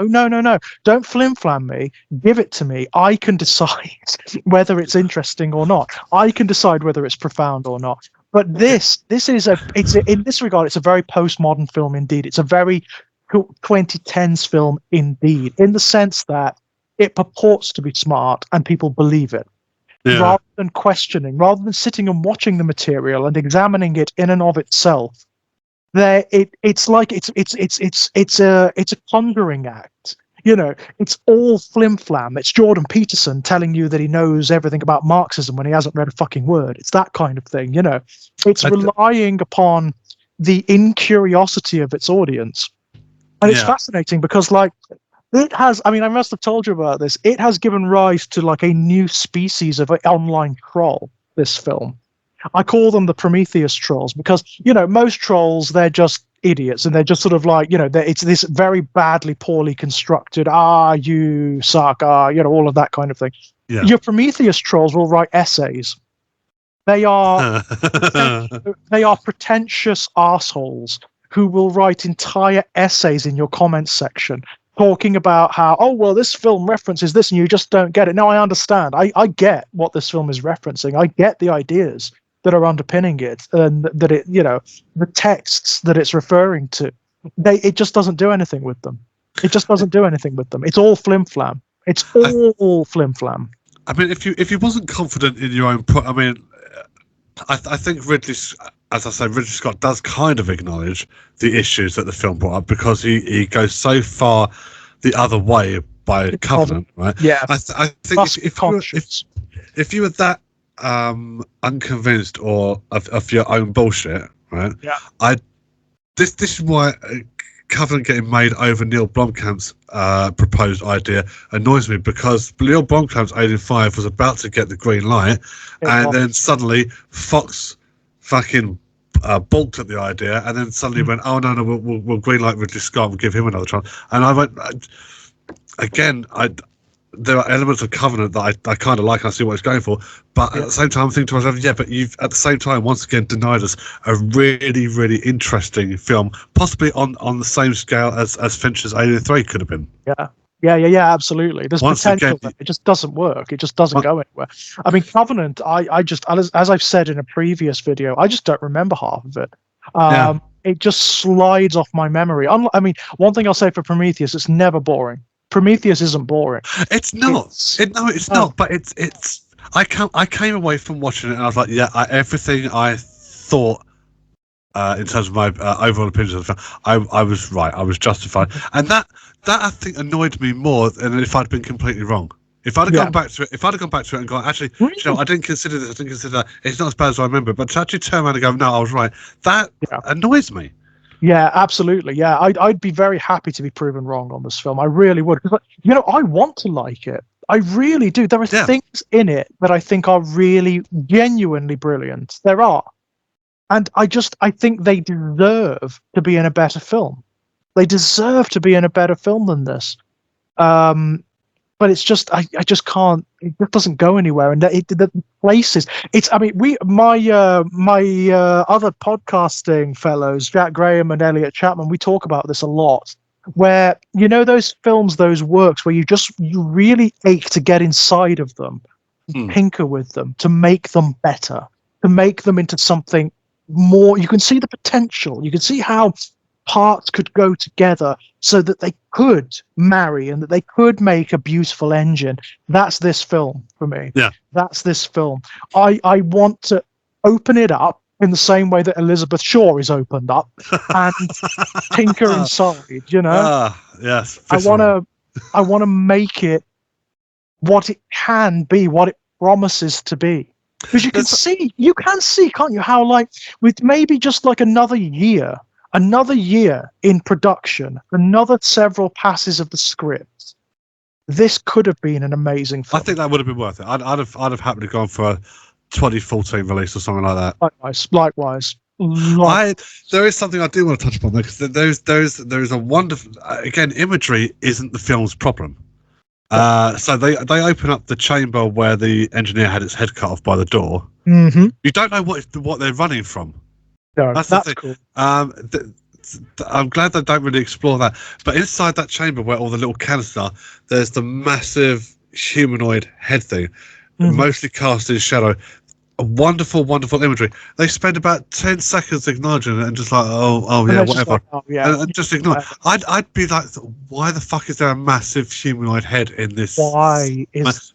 S1: Don't flim-flam me. Give it to me. I can decide whether it's interesting or not. I can decide whether it's profound or not. But it's in this regard, it's a very postmodern film indeed. It's a very 2010s film indeed, in the sense that it purports to be smart and people believe it. rather than questioning, rather than sitting and watching the material and examining it in and of itself. It's a conjuring act. It's all flim flam. It's Jordan Peterson telling you that he knows everything about Marxism when he hasn't read a fucking word. It's that kind of thing. It's relying upon the incuriosity of its audience, and it's fascinating because, like, it has. I mean, I must have told you about this. It has given rise to like a new species of online troll. This film. I call them the Prometheus trolls because, most trolls, they're just idiots and they're just sort of like, it's this very badly, poorly constructed, you suck, all of that kind of thing. Yeah. Your Prometheus trolls will write essays. They are pretentious assholes who will write entire essays in your comments section talking about how, this film references this and you just don't get it. No, I understand. I get what this film is referencing. I get the ideas that are underpinning it, and that it, the texts that it's referring to, it just doesn't do anything with them. It just doesn't do anything with them. It's all flim flam. It's all flim flam.
S2: I mean, if you wasn't confident in your own, I think Ridley Scott does kind of acknowledge the issues that the film brought up because he goes so far the other way by Covenant, right?
S1: Yeah.
S2: I think if you were that unconvinced or of your own bullshit, right? Yeah. This is why Covenant getting made over Neil Blomkamp's proposed idea annoys me, because Neil Blomkamp's Alien 5 was about to get the green light, then suddenly Fox fucking balked at the idea, and then suddenly went, "Oh no, we'll green light Ridley Scott, we'll give him another chance." And I went again. There are elements of Covenant that I kind of like. I see what it's going for, but at the same time, I'm thinking to myself, but you've at the same time once again denied us a really, really interesting film, possibly on the same scale as Fincher's Alien 3 could have been.
S1: Yeah, absolutely. There's potential, but it just doesn't work. It just doesn't go anywhere. I mean, Covenant, I just, as I've said in a previous video, I just don't remember half of it. It just slides off my memory. I mean, one thing I'll say for Prometheus, it's never boring. Prometheus isn't boring.
S2: It's not. It's not. But it's. I came away from watching it and I was like, everything I thought in terms of my overall opinions of the film, I was right. I was justified, and that I think annoyed me more than if I'd been completely wrong. If I'd have gone back to it, and gone, actually, I didn't consider this. I didn't consider that. It's not as bad as I remember. But to actually turn around and go, no, I was right. That annoys me.
S1: Yeah, absolutely. Yeah, I'd be very happy to be proven wrong on this film. I really would. Because, I want to like it. I really do. There are things in it that I think are really genuinely brilliant. There are. And I think they deserve to be in a better film. They deserve to be in a better film than this. But it's just, I just can't, it doesn't go anywhere. And the places, my other podcasting fellows, Jack Graham and Elliot Chapman, we talk about this a lot, where, those films, those works where you really ache to get inside of them, tinker with them, to make them better, to make them into something more. You can see the potential. You can see how parts could go together so that they could marry and that they could make a beautiful engine. That's this film for me.
S2: Yeah.
S1: That's this film. I want to open it up in the same way that Elizabeth Shaw is opened up and tinker inside,
S2: Yes.
S1: I want to make it what it can be, what it promises to be. Because you can see, can't you, how like with maybe just like another year in production, another several passes of the script, this could have been an amazing film.
S2: I think that would have been worth it. I'd have happily gone for a 2014 release or something like that.
S1: Likewise.
S2: There is something I do want to touch upon, because there is a wonderful, again, imagery isn't the film's problem. So they open up the chamber where the engineer had its head cut off by the door.
S1: Mm-hmm.
S2: You don't know what they're running from.
S1: No, that's cool.
S2: I'm glad they don't really explore that. But inside that chamber where all the little canisters are, there's the massive humanoid head thing, mostly cast in shadow. A wonderful, wonderful imagery. They spend about 10 seconds acknowledging it and just like, whatever. And just ignore it. I'd be like, why the fuck is there a massive humanoid head in this?
S1: Why is...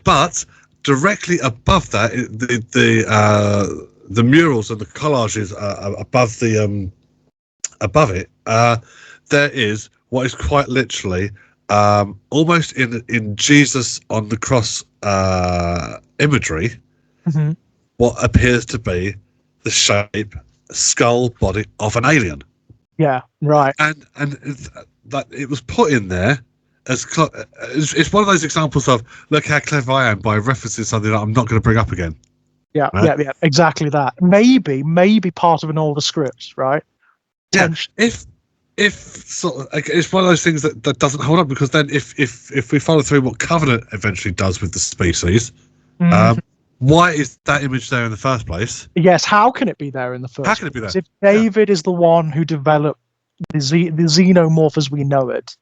S2: But directly above that, the murals and the collages above it, there is what is quite literally almost in Jesus on the cross imagery, what appears to be the shape, skull, body of an alien.
S1: Yeah, right.
S2: And that it was put in there as it's one of those examples of look how clever I am by referencing something that I'm not going to bring up again.
S1: Yeah,
S2: right?
S1: yeah, exactly that. Maybe part of an older script, right?
S2: Yeah, if sort of, it's one of those things that doesn't hold up, because then if we follow through what Covenant eventually does with the species, why is that image there in the first place?
S1: Yes, how can it be there in the first place?
S2: How can it be there?
S1: If David is the one who developed the xenomorph as we know it.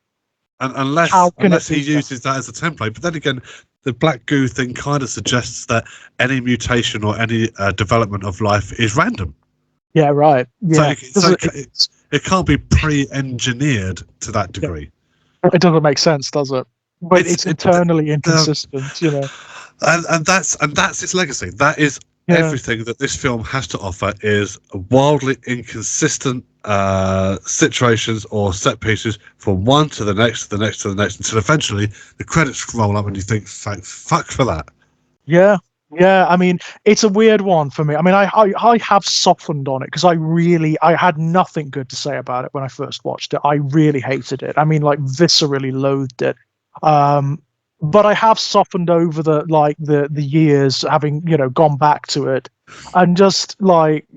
S2: And unless he uses that as a template. But then again, the black goo thing kind of suggests that any mutation or any development of life is random.
S1: Yeah, right. Yeah.
S2: So it can't be pre-engineered to that degree.
S1: It doesn't make sense, does it? But it's internally inconsistent, you know.
S2: And that's its legacy. That is everything that this film has to offer is wildly inconsistent situations or set pieces from one to the next, to the next, to the next, until eventually the credits roll up and you think, fuck for that.
S1: Yeah. Yeah, I mean, it's a weird one for me. I mean, I have softened on it because I had nothing good to say about it when I first watched it. I really hated it. I mean, like, viscerally loathed it. But I have softened over the years, having, you know, gone back to it and just like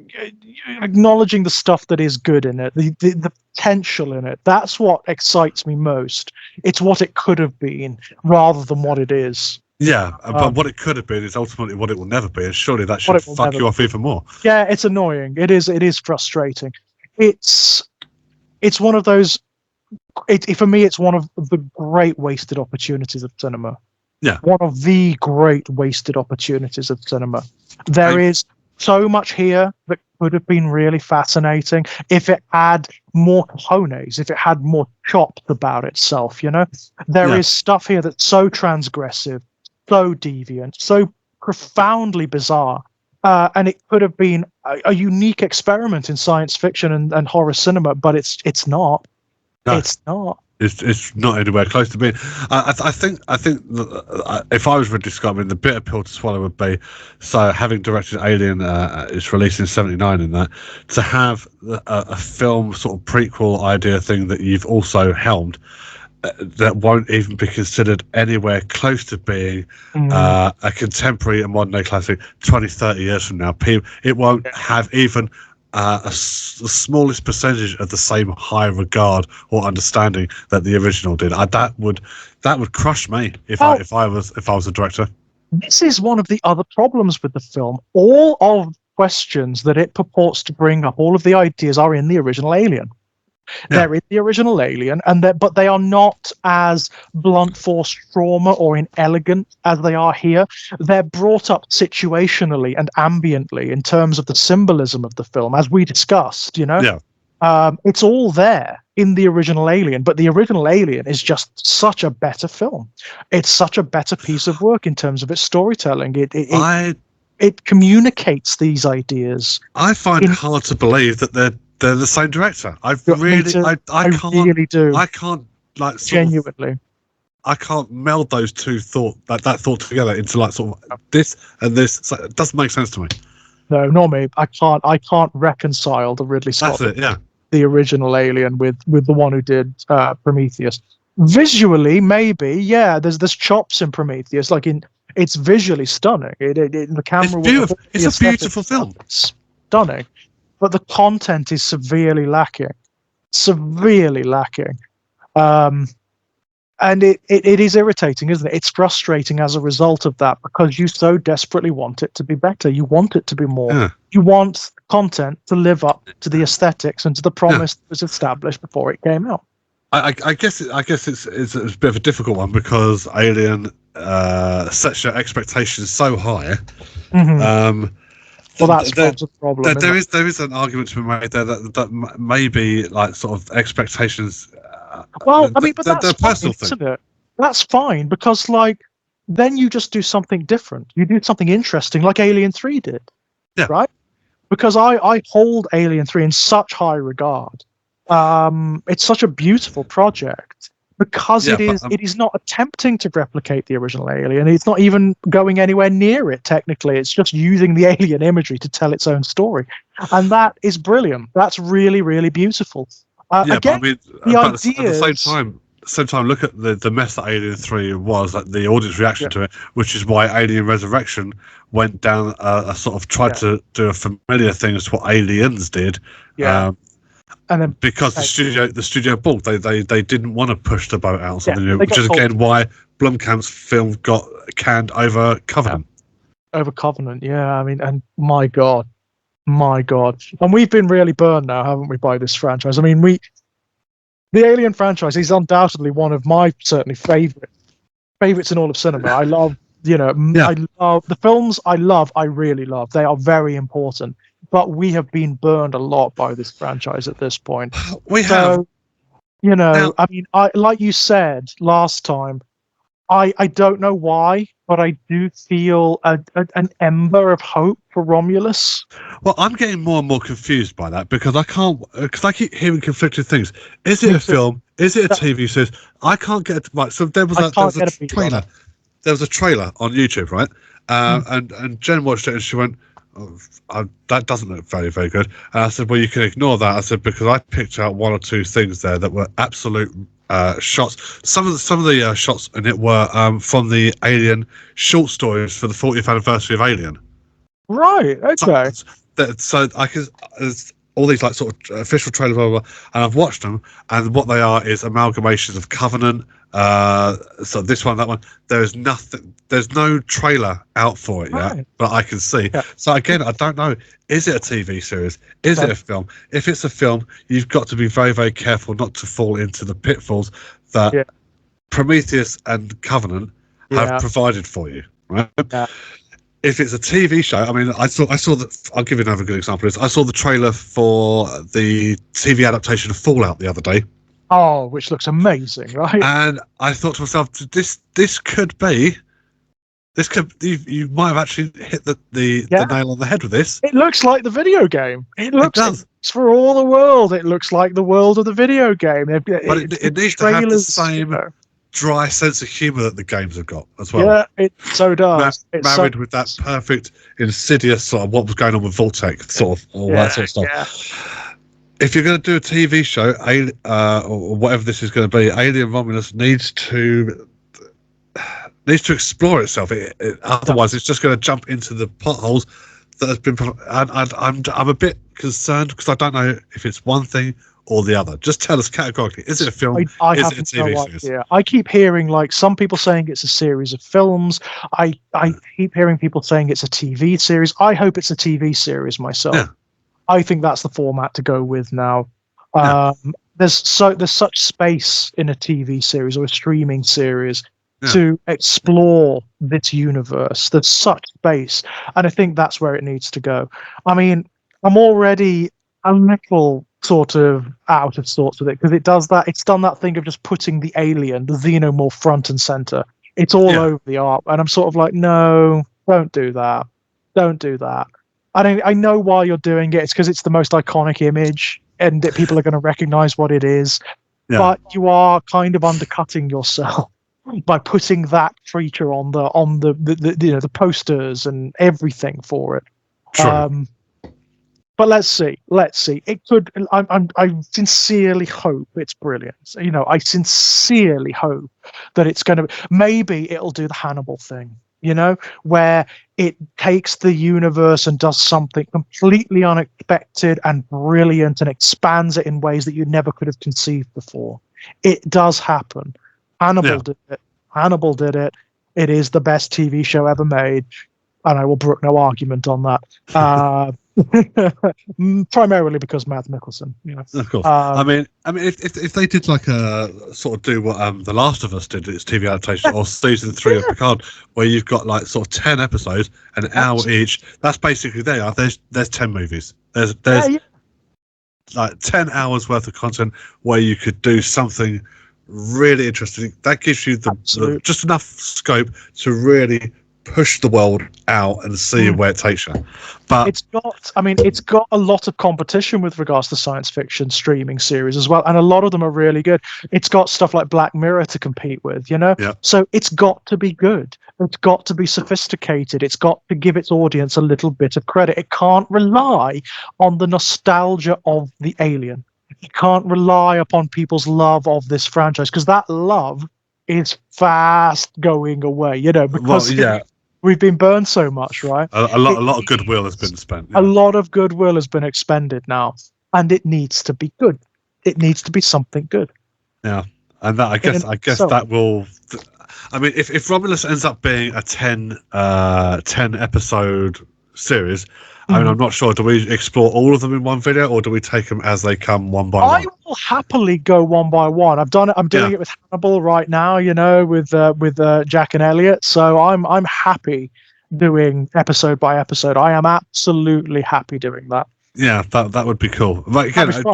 S1: acknowledging the stuff that is good in it, the potential in it. That's what excites me most. It's what it could have been rather than what it is.
S2: Yeah, but what it could have been is ultimately what it will never be, and surely that should fuck you off even more.
S1: Yeah, it's annoying. It is frustrating. It's one of those. For me, it's one of the great wasted opportunities of cinema.
S2: Yeah,
S1: one of the great wasted opportunities of cinema. There is so much here that could have been really fascinating if it had more cojones, if it had more chops about itself. You know, there is stuff here that's so transgressive, so deviant, so profoundly bizarre, and it could have been a unique experiment in science fiction and horror cinema, but it's not. No. It's not.
S2: It's not anywhere close to being. I think if I was Ridley Scott, I mean, the bitter pill to swallow would be, so having directed Alien, it's released in '79, in that, to have a film sort of prequel idea thing that you've also helmed, that won't even be considered anywhere close to being a contemporary and modern day classic 20, 30 years from now. It won't have even the smallest percentage of the same high regard or understanding that the original did. That would crush me if I was a director.
S1: This is one of the other problems with the film. All of the questions that it purports to bring up, all of the ideas are in the original Alien. They're in the original Alien, but they are not as blunt force trauma or inelegant as they are here. They're brought up situationally and ambiently in terms of the symbolism of the film, as we discussed. You know, it's all there in the original Alien, but the original Alien is just such a better film. It's such a better piece of work in terms of its storytelling. It communicates these ideas.
S2: I find it hard to believe that they're the same director. I really do. I can't
S1: genuinely.
S2: I can't meld those two that thought together into like sort of this and this. So it doesn't make sense to me.
S1: No, not me. I can't reconcile the Ridley Scott, the original Alien, with the one who did Prometheus. Visually, maybe, there's chops in Prometheus. It's visually stunning. The camera.
S2: It's a beautiful film.
S1: Stunning. But the content is severely lacking. And it is irritating, isn't it? It's frustrating as a result of that, because you so desperately want it to be better. You want it to be more. Yeah. You want content to live up to the aesthetics and to the promise that was established before it came out.
S2: I guess it's a bit of a difficult one, because Alien sets your expectations so high.
S1: Well, that's the problem.
S2: There is an argument to be made there that maybe like sort of expectations.
S1: Well, I mean, but that's
S2: a personal
S1: fine, isn't it? That's fine, because like then you just do something different. You do something interesting, like Alien 3 did, right? Because I hold Alien 3 in such high regard. It's such a beautiful project because it is not attempting to replicate the original Alien. It's not even going anywhere near it, technically. It's just using the Alien imagery to tell its own story. And that is brilliant. That's really, really beautiful. Again,
S2: but I mean,
S1: the
S2: at the
S1: ideas...
S2: same time, look at the mess that Alien 3 was, like the audience reaction to it, which is why Alien Resurrection went down a sort of tried to do a familiar thing as what Aliens did. And then because the studio balked, they didn't want to push the boat out or something new, which is again why Blomkamp's film got canned over Covenant.
S1: Over Covenant, I mean, and my God, and we've been really burned now, haven't we, by this franchise? I mean, the Alien franchise is undoubtedly one of my certainly favorites in all of cinema. I love, I love the films. I really love. They are very important. But we have been burned a lot by this franchise at this point.
S2: We have.
S1: I mean, like you said last time, I don't know why, but I do feel an ember of hope for Romulus.
S2: Well, I'm getting more and more confused by that because I keep hearing conflicting things. Is it a film? Is it a TV series? I can't get it right. So there was a trailer. There was a trailer on YouTube, right? And Jen watched it and she went, that doesn't look very, very good. And I said, well, you can ignore that. I said, because I picked out one or two things there that were absolute shots. Some of the shots in it were from the Alien short stories for the 40th anniversary of Alien.
S1: Right. Okay.
S2: So I can. There's all these like sort of official trailers, blah, blah, blah, and I've watched them, and what they are is amalgamations of Covenant. So this one, that one. There's nothing. There's no trailer out for it yet, but I can see. Yeah. So again, I don't know. Is it a TV series? Is it a film? If it's a film, you've got to be very, very careful not to fall into the pitfalls that Prometheus and Covenant have provided for you. Right? Yeah. If it's a TV show, I mean, I saw that. I'll give you another good example. I saw the trailer for the TV adaptation of Fallout the other day.
S1: Oh, which looks amazing, right?
S2: And I thought to myself, this could be. This could you might have actually hit the nail on the head with this.
S1: It looks like the video game. It does. For all the world, it looks like the world of the video game. But
S2: it needs to have the same dry sense of humour that the games have got as well.
S1: Yeah, it so does.
S2: Married with that perfect insidious sort of what was going on with Voltec, sort of all that sort of stuff. Yeah. If you're going to do a TV show, or whatever this is going to be, Alien Romulus needs to explore itself. Otherwise, it's just going to jump into the potholes that has been. And I'm a bit concerned because I don't know if it's one thing or the other. Just tell us categorically: is it a film? Is it a TV series?
S1: Yeah, I keep hearing like some people saying it's a series of films. I keep hearing people saying it's a TV series. I hope it's a TV series myself. Yeah. I think that's the format to go with now. There's such space in a TV series or a streaming series to explore this universe. There's such space, and I think that's where it needs to go. I mean, I'm already a little sort of out of sorts with it because it's done that thing of just putting the alien, the xenomorph, front and center. It's all over the art, and I'm sort of like, no, don't do that. I know why you're doing it. It's because it's the most iconic image, and that people are going to recognize what it is. Yeah. But you are kind of undercutting yourself by putting that creature on the posters and everything for it.
S2: Sure.
S1: But let's see. It could. I sincerely hope it's brilliant. I sincerely hope that it's going to. Maybe it'll do the Hannibal thing. Where it takes the universe and does something completely unexpected and brilliant and expands it in ways that you never could have conceived before. It does happen. Hannibal did it. It is the best TV show ever made, and I will brook no argument on that. Primarily because Mads Mikkelsen,
S2: Of course. I mean, if they did like a sort of do what The Last of Us did, its TV adaptation, or season 3 of Picard, where you've got like sort of 10 episodes, an hour each. That's basically there's 10 movies. There's like 10 hours worth of content where you could do something really interesting. That gives you the
S1: Absolutely.
S2: just enough scope to really push the world out and see where it takes you. But
S1: it's got a lot of competition with regards to science fiction streaming series as well, and a lot of them are really good. It's got stuff like Black Mirror to compete with,
S2: yeah,
S1: so it's got to be good. It's got to be sophisticated. It's got to give its audience a little bit of credit. It can't rely on the nostalgia of the Alien. It can't rely upon people's love of this franchise, because that love is fast going away, because we've been burned so much, right?
S2: a lot of goodwill has been spent.
S1: A lot of goodwill has been expended now, and it needs to be good. It needs to be something good.
S2: Yeah, and that I guess that will. I mean, if Romulus ends up being a 10 episode series, I mean, I'm not sure. Do we explore all of them in one video, or do we take them as they come one by one?
S1: I will happily go one by one. I've done it. I'm doing it with Hannibal right now. With Jack and Elliot. So I'm happy doing episode by episode. I am absolutely happy doing that.
S2: Yeah, that would be cool. Like again, it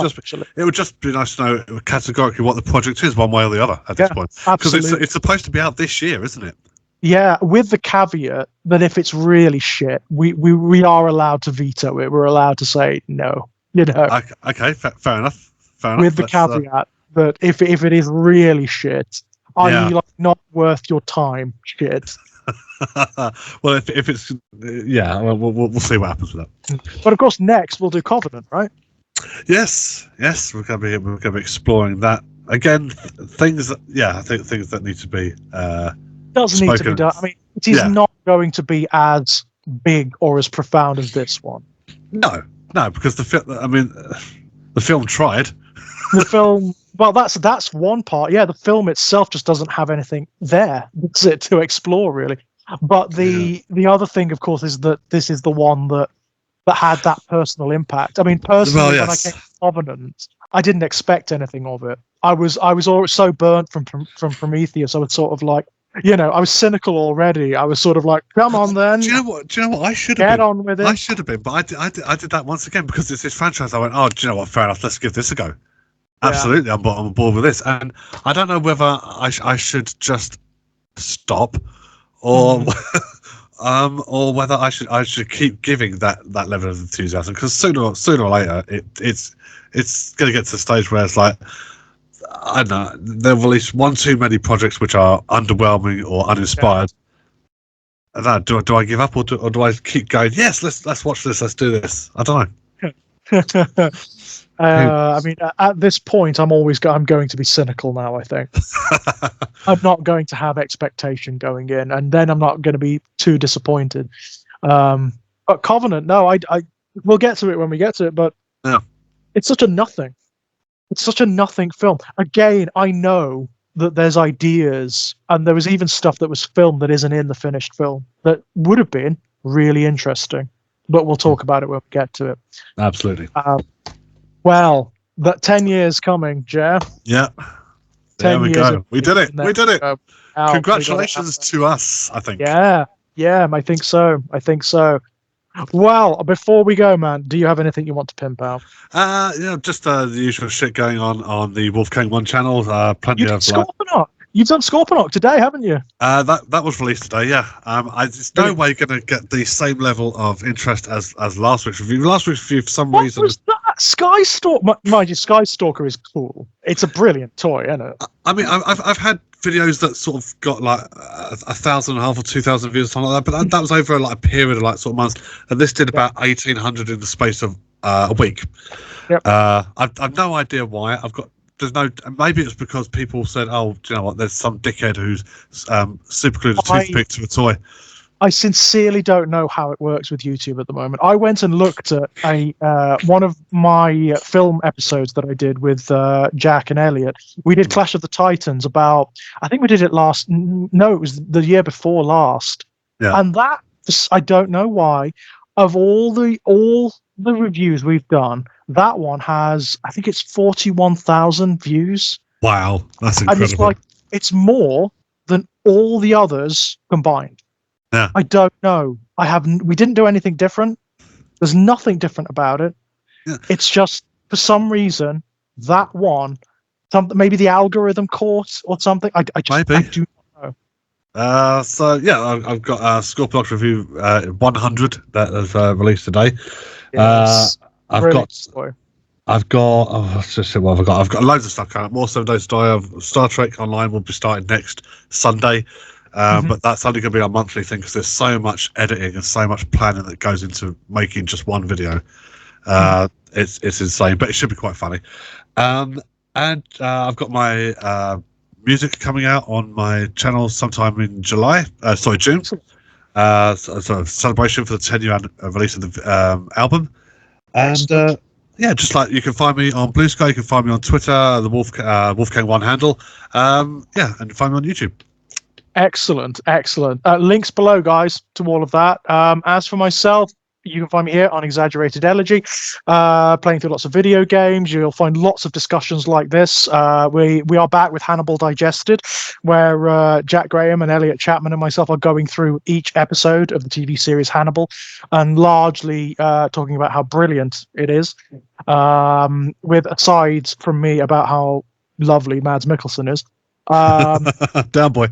S2: would just be nice to know categorically what the project is, one way or the other at this point, because it's supposed to be out this year, isn't it?
S1: Yeah, with the caveat that if it's really shit, we are allowed to veto it. We're allowed to say no.
S2: Okay, fair enough.
S1: With the caveat that if it is really shit, i.e. like not worth your time, shit.
S2: Well, if it's we'll see what happens with that.
S1: But of course, next we'll do Covenant, right?
S2: Yes, we're gonna be exploring that again. Things that need to be.
S1: Doesn't need to be done. I mean, it is not going to be as big or as profound as this one.
S2: No, because the film tried.
S1: The film, well, that's one part. Yeah, the film itself just doesn't have anything there, does it, to explore really. But the other thing, of course, is that this is the one that had that personal impact. I mean, personally, when I came to Covenant, I didn't expect anything of it. I was always so burnt from Prometheus. I was sort of like, I was cynical already. I was sort of like, come on then.
S2: Do you know what? I should have been.
S1: Get on with it.
S2: I should have been, but I did that once again because it's this franchise. I went, oh, do you know what? Fair enough. Let's give this a go. Absolutely, I'm on board with this. And I don't know whether I should just stop or or whether I should keep giving that level of enthusiasm, because sooner or later it's going to get to the stage where it's like, I don't know, they'll release one too many projects which are underwhelming or uninspired. And do I give up or do I keep going? Yes, let's watch this. Let's do this. I don't know.
S1: I mean, at this point, I'm going to be cynical now. I think I'm not going to have expectation going in, and then I'm not going to be too disappointed. But Covenant, no, we'll get to it when we get to it. But it's such a nothing. It's such a nothing film. Again, I know that there's ideas, and there was even stuff that was filmed that isn't in the finished film that would have been really interesting. But we'll talk about it when we get to it.
S2: Absolutely.
S1: Well, that 10 years coming, Jeff.
S2: Yeah. There we go. We did it. We did it. Congratulations to us, I think.
S1: Yeah, I think so. Well, before we go, man, do you have anything you want to pimp out?
S2: Just the usual shit going on the Wolfkang1 channel. Plenty of
S1: Scorponok. You've done Scorponok today, haven't you?
S2: That was released today, yeah. It's no way going to get the same level of interest as last week's review. Last week's review, for some reason...
S1: What was that? Skystalker? Mind you, Skystalker is cool. It's a brilliant toy, isn't it?
S2: I mean, I've had videos that sort of got like 1,500 or 2,000 views, something like that, but that was over like a period of like sort of months, and this did about 1,800 in the space of a week. Yep. I've no idea why. Maybe it's because people said, oh, do you know what, there's some dickhead who's super glued a toothpick to a toy.
S1: I sincerely don't know how it works with YouTube at the moment. I went and looked at one of my film episodes that I did with Jack and Elliot. We did Clash of the Titans I think we did it it was the year before last. Yeah. And that, I don't know why, of all the reviews we've done, that one has, I think it's 41,000 views.
S2: Wow, that's incredible.
S1: And it's like, it's more than all the others combined.
S2: Yeah.
S1: I don't know. We didn't do anything different. There's nothing different about it. Yeah. It's just, for some reason, that one something, maybe the algorithm caught or something. I just
S2: Maybe.
S1: I do not know.
S2: So yeah, I've got Scorpiox review 100 that is released today.
S1: Yes.
S2: I've
S1: Brilliant
S2: got
S1: story.
S2: let's just see what I've got. I've got loads of stuff coming up. More 7 Days to Die. Star Trek Online will be starting next Sunday, but that's only going to be a monthly thing because there's so much editing and so much planning that goes into making just one video. It's insane, but it should be quite funny. And I've got my music coming out on my channel sometime in June. So celebration for the 10-year release of the album. And yeah, just like you can find me on Blue Sky, you can find me on Twitter, the Wolfkang1 handle. Yeah, and find me on YouTube.
S1: Excellent. Links below, guys, to all of that. As for myself, you can find me here on Exaggerated Elegy, playing through lots of video games. You'll find lots of discussions like this. We are back with Hannibal Digested, where Jack Graham and Elliot Chapman and myself are going through each episode of the TV series Hannibal, and largely talking about how brilliant it is, with asides from me about how lovely Mads Mikkelsen is.
S2: Down boy.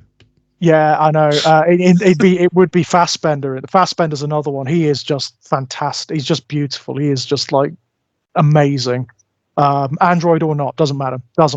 S1: Yeah, I know. It would be Fassbender. Fassbender's another one. He is just fantastic. He's just beautiful. He is just like amazing. Android or not, doesn't matter. Does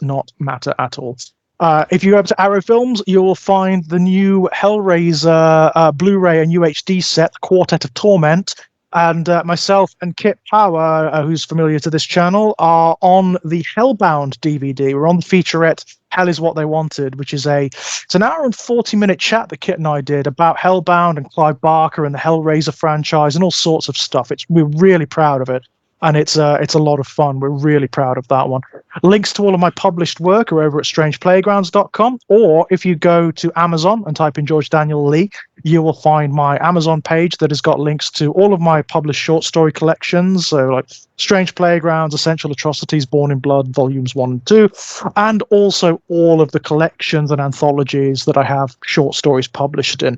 S1: not matter at all. If you go up to Arrow Films, you will find the new Hellraiser Blu-ray and UHD set, Quartet of Torment. And myself and Kit Power, who's familiar to this channel, are on the Hellbound DVD. We're on the featurette Hell is What They Wanted, which is it's an hour and 40-minute chat that Kit and I did about Hellbound and Clive Barker and the Hellraiser franchise and all sorts of stuff. We're really proud of it, and it's a lot of fun. We're really proud of that one. Links to all of my published work are over at strangeplaygrounds.com, or if you go to Amazon and type in George Daniel Lee, you will find my Amazon page that has got links to all of my published short story collections, so like Strange Playgrounds, Essential Atrocities, Born in Blood, Volumes 1 and 2, and also all of the collections and anthologies that I have short stories published in.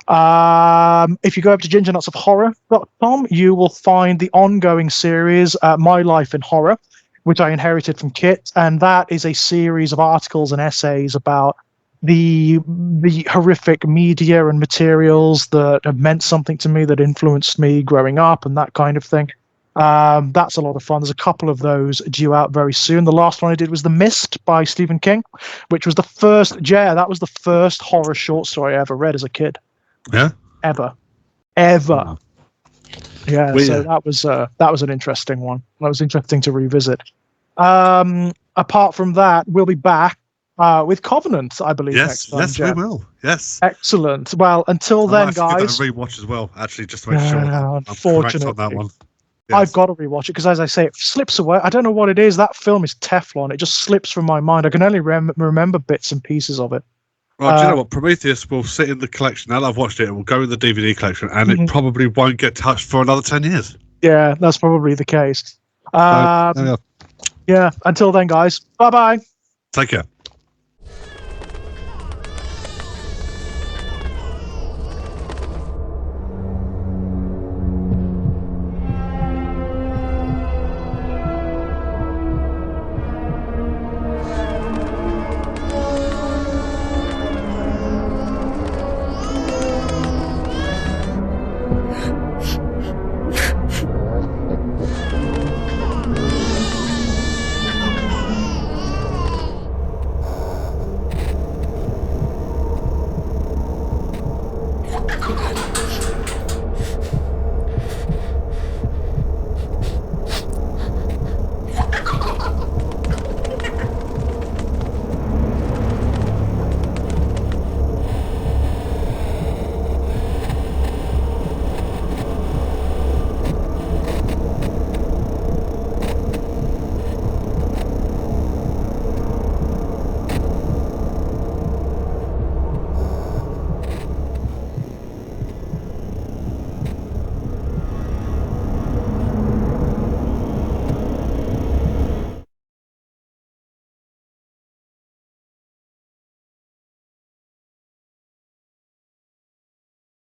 S1: If you go up to gingernutsofhorror.com, you will find the ongoing series, My Life in Horror, which I inherited from Kit, and that is a series of articles and essays about the horrific media and materials that have meant something to me, that influenced me growing up, and that kind of thing. That's a lot of fun. There's a couple of those due out very soon. The last one I did was The Mist by Stephen King, which was the first horror short story I ever read as a kid.
S2: Yeah.
S1: Ever.
S2: Wow.
S1: Yeah. That was an interesting one. That was interesting to revisit. Apart from that, we'll be back with Covenant, I believe.
S2: Yes,
S1: next time, Jeff.
S2: we will. Yes.
S1: Excellent. Well, until then, guys.
S2: Give that a rewatch as well, actually, just to make sure I'm correct on that one.
S1: Yes. I've got to rewatch it because, as I say, it slips away. I don't know what it is. That film is Teflon. It just slips from my mind. I can only remember bits and pieces of it.
S2: Well, do you know what? Prometheus will sit in the collection. Now that I've watched it, it will go in the DVD collection, and it probably won't get touched for another 10 years.
S1: Yeah, that's probably the case. Yeah, until then, guys. Bye-bye.
S2: Take care.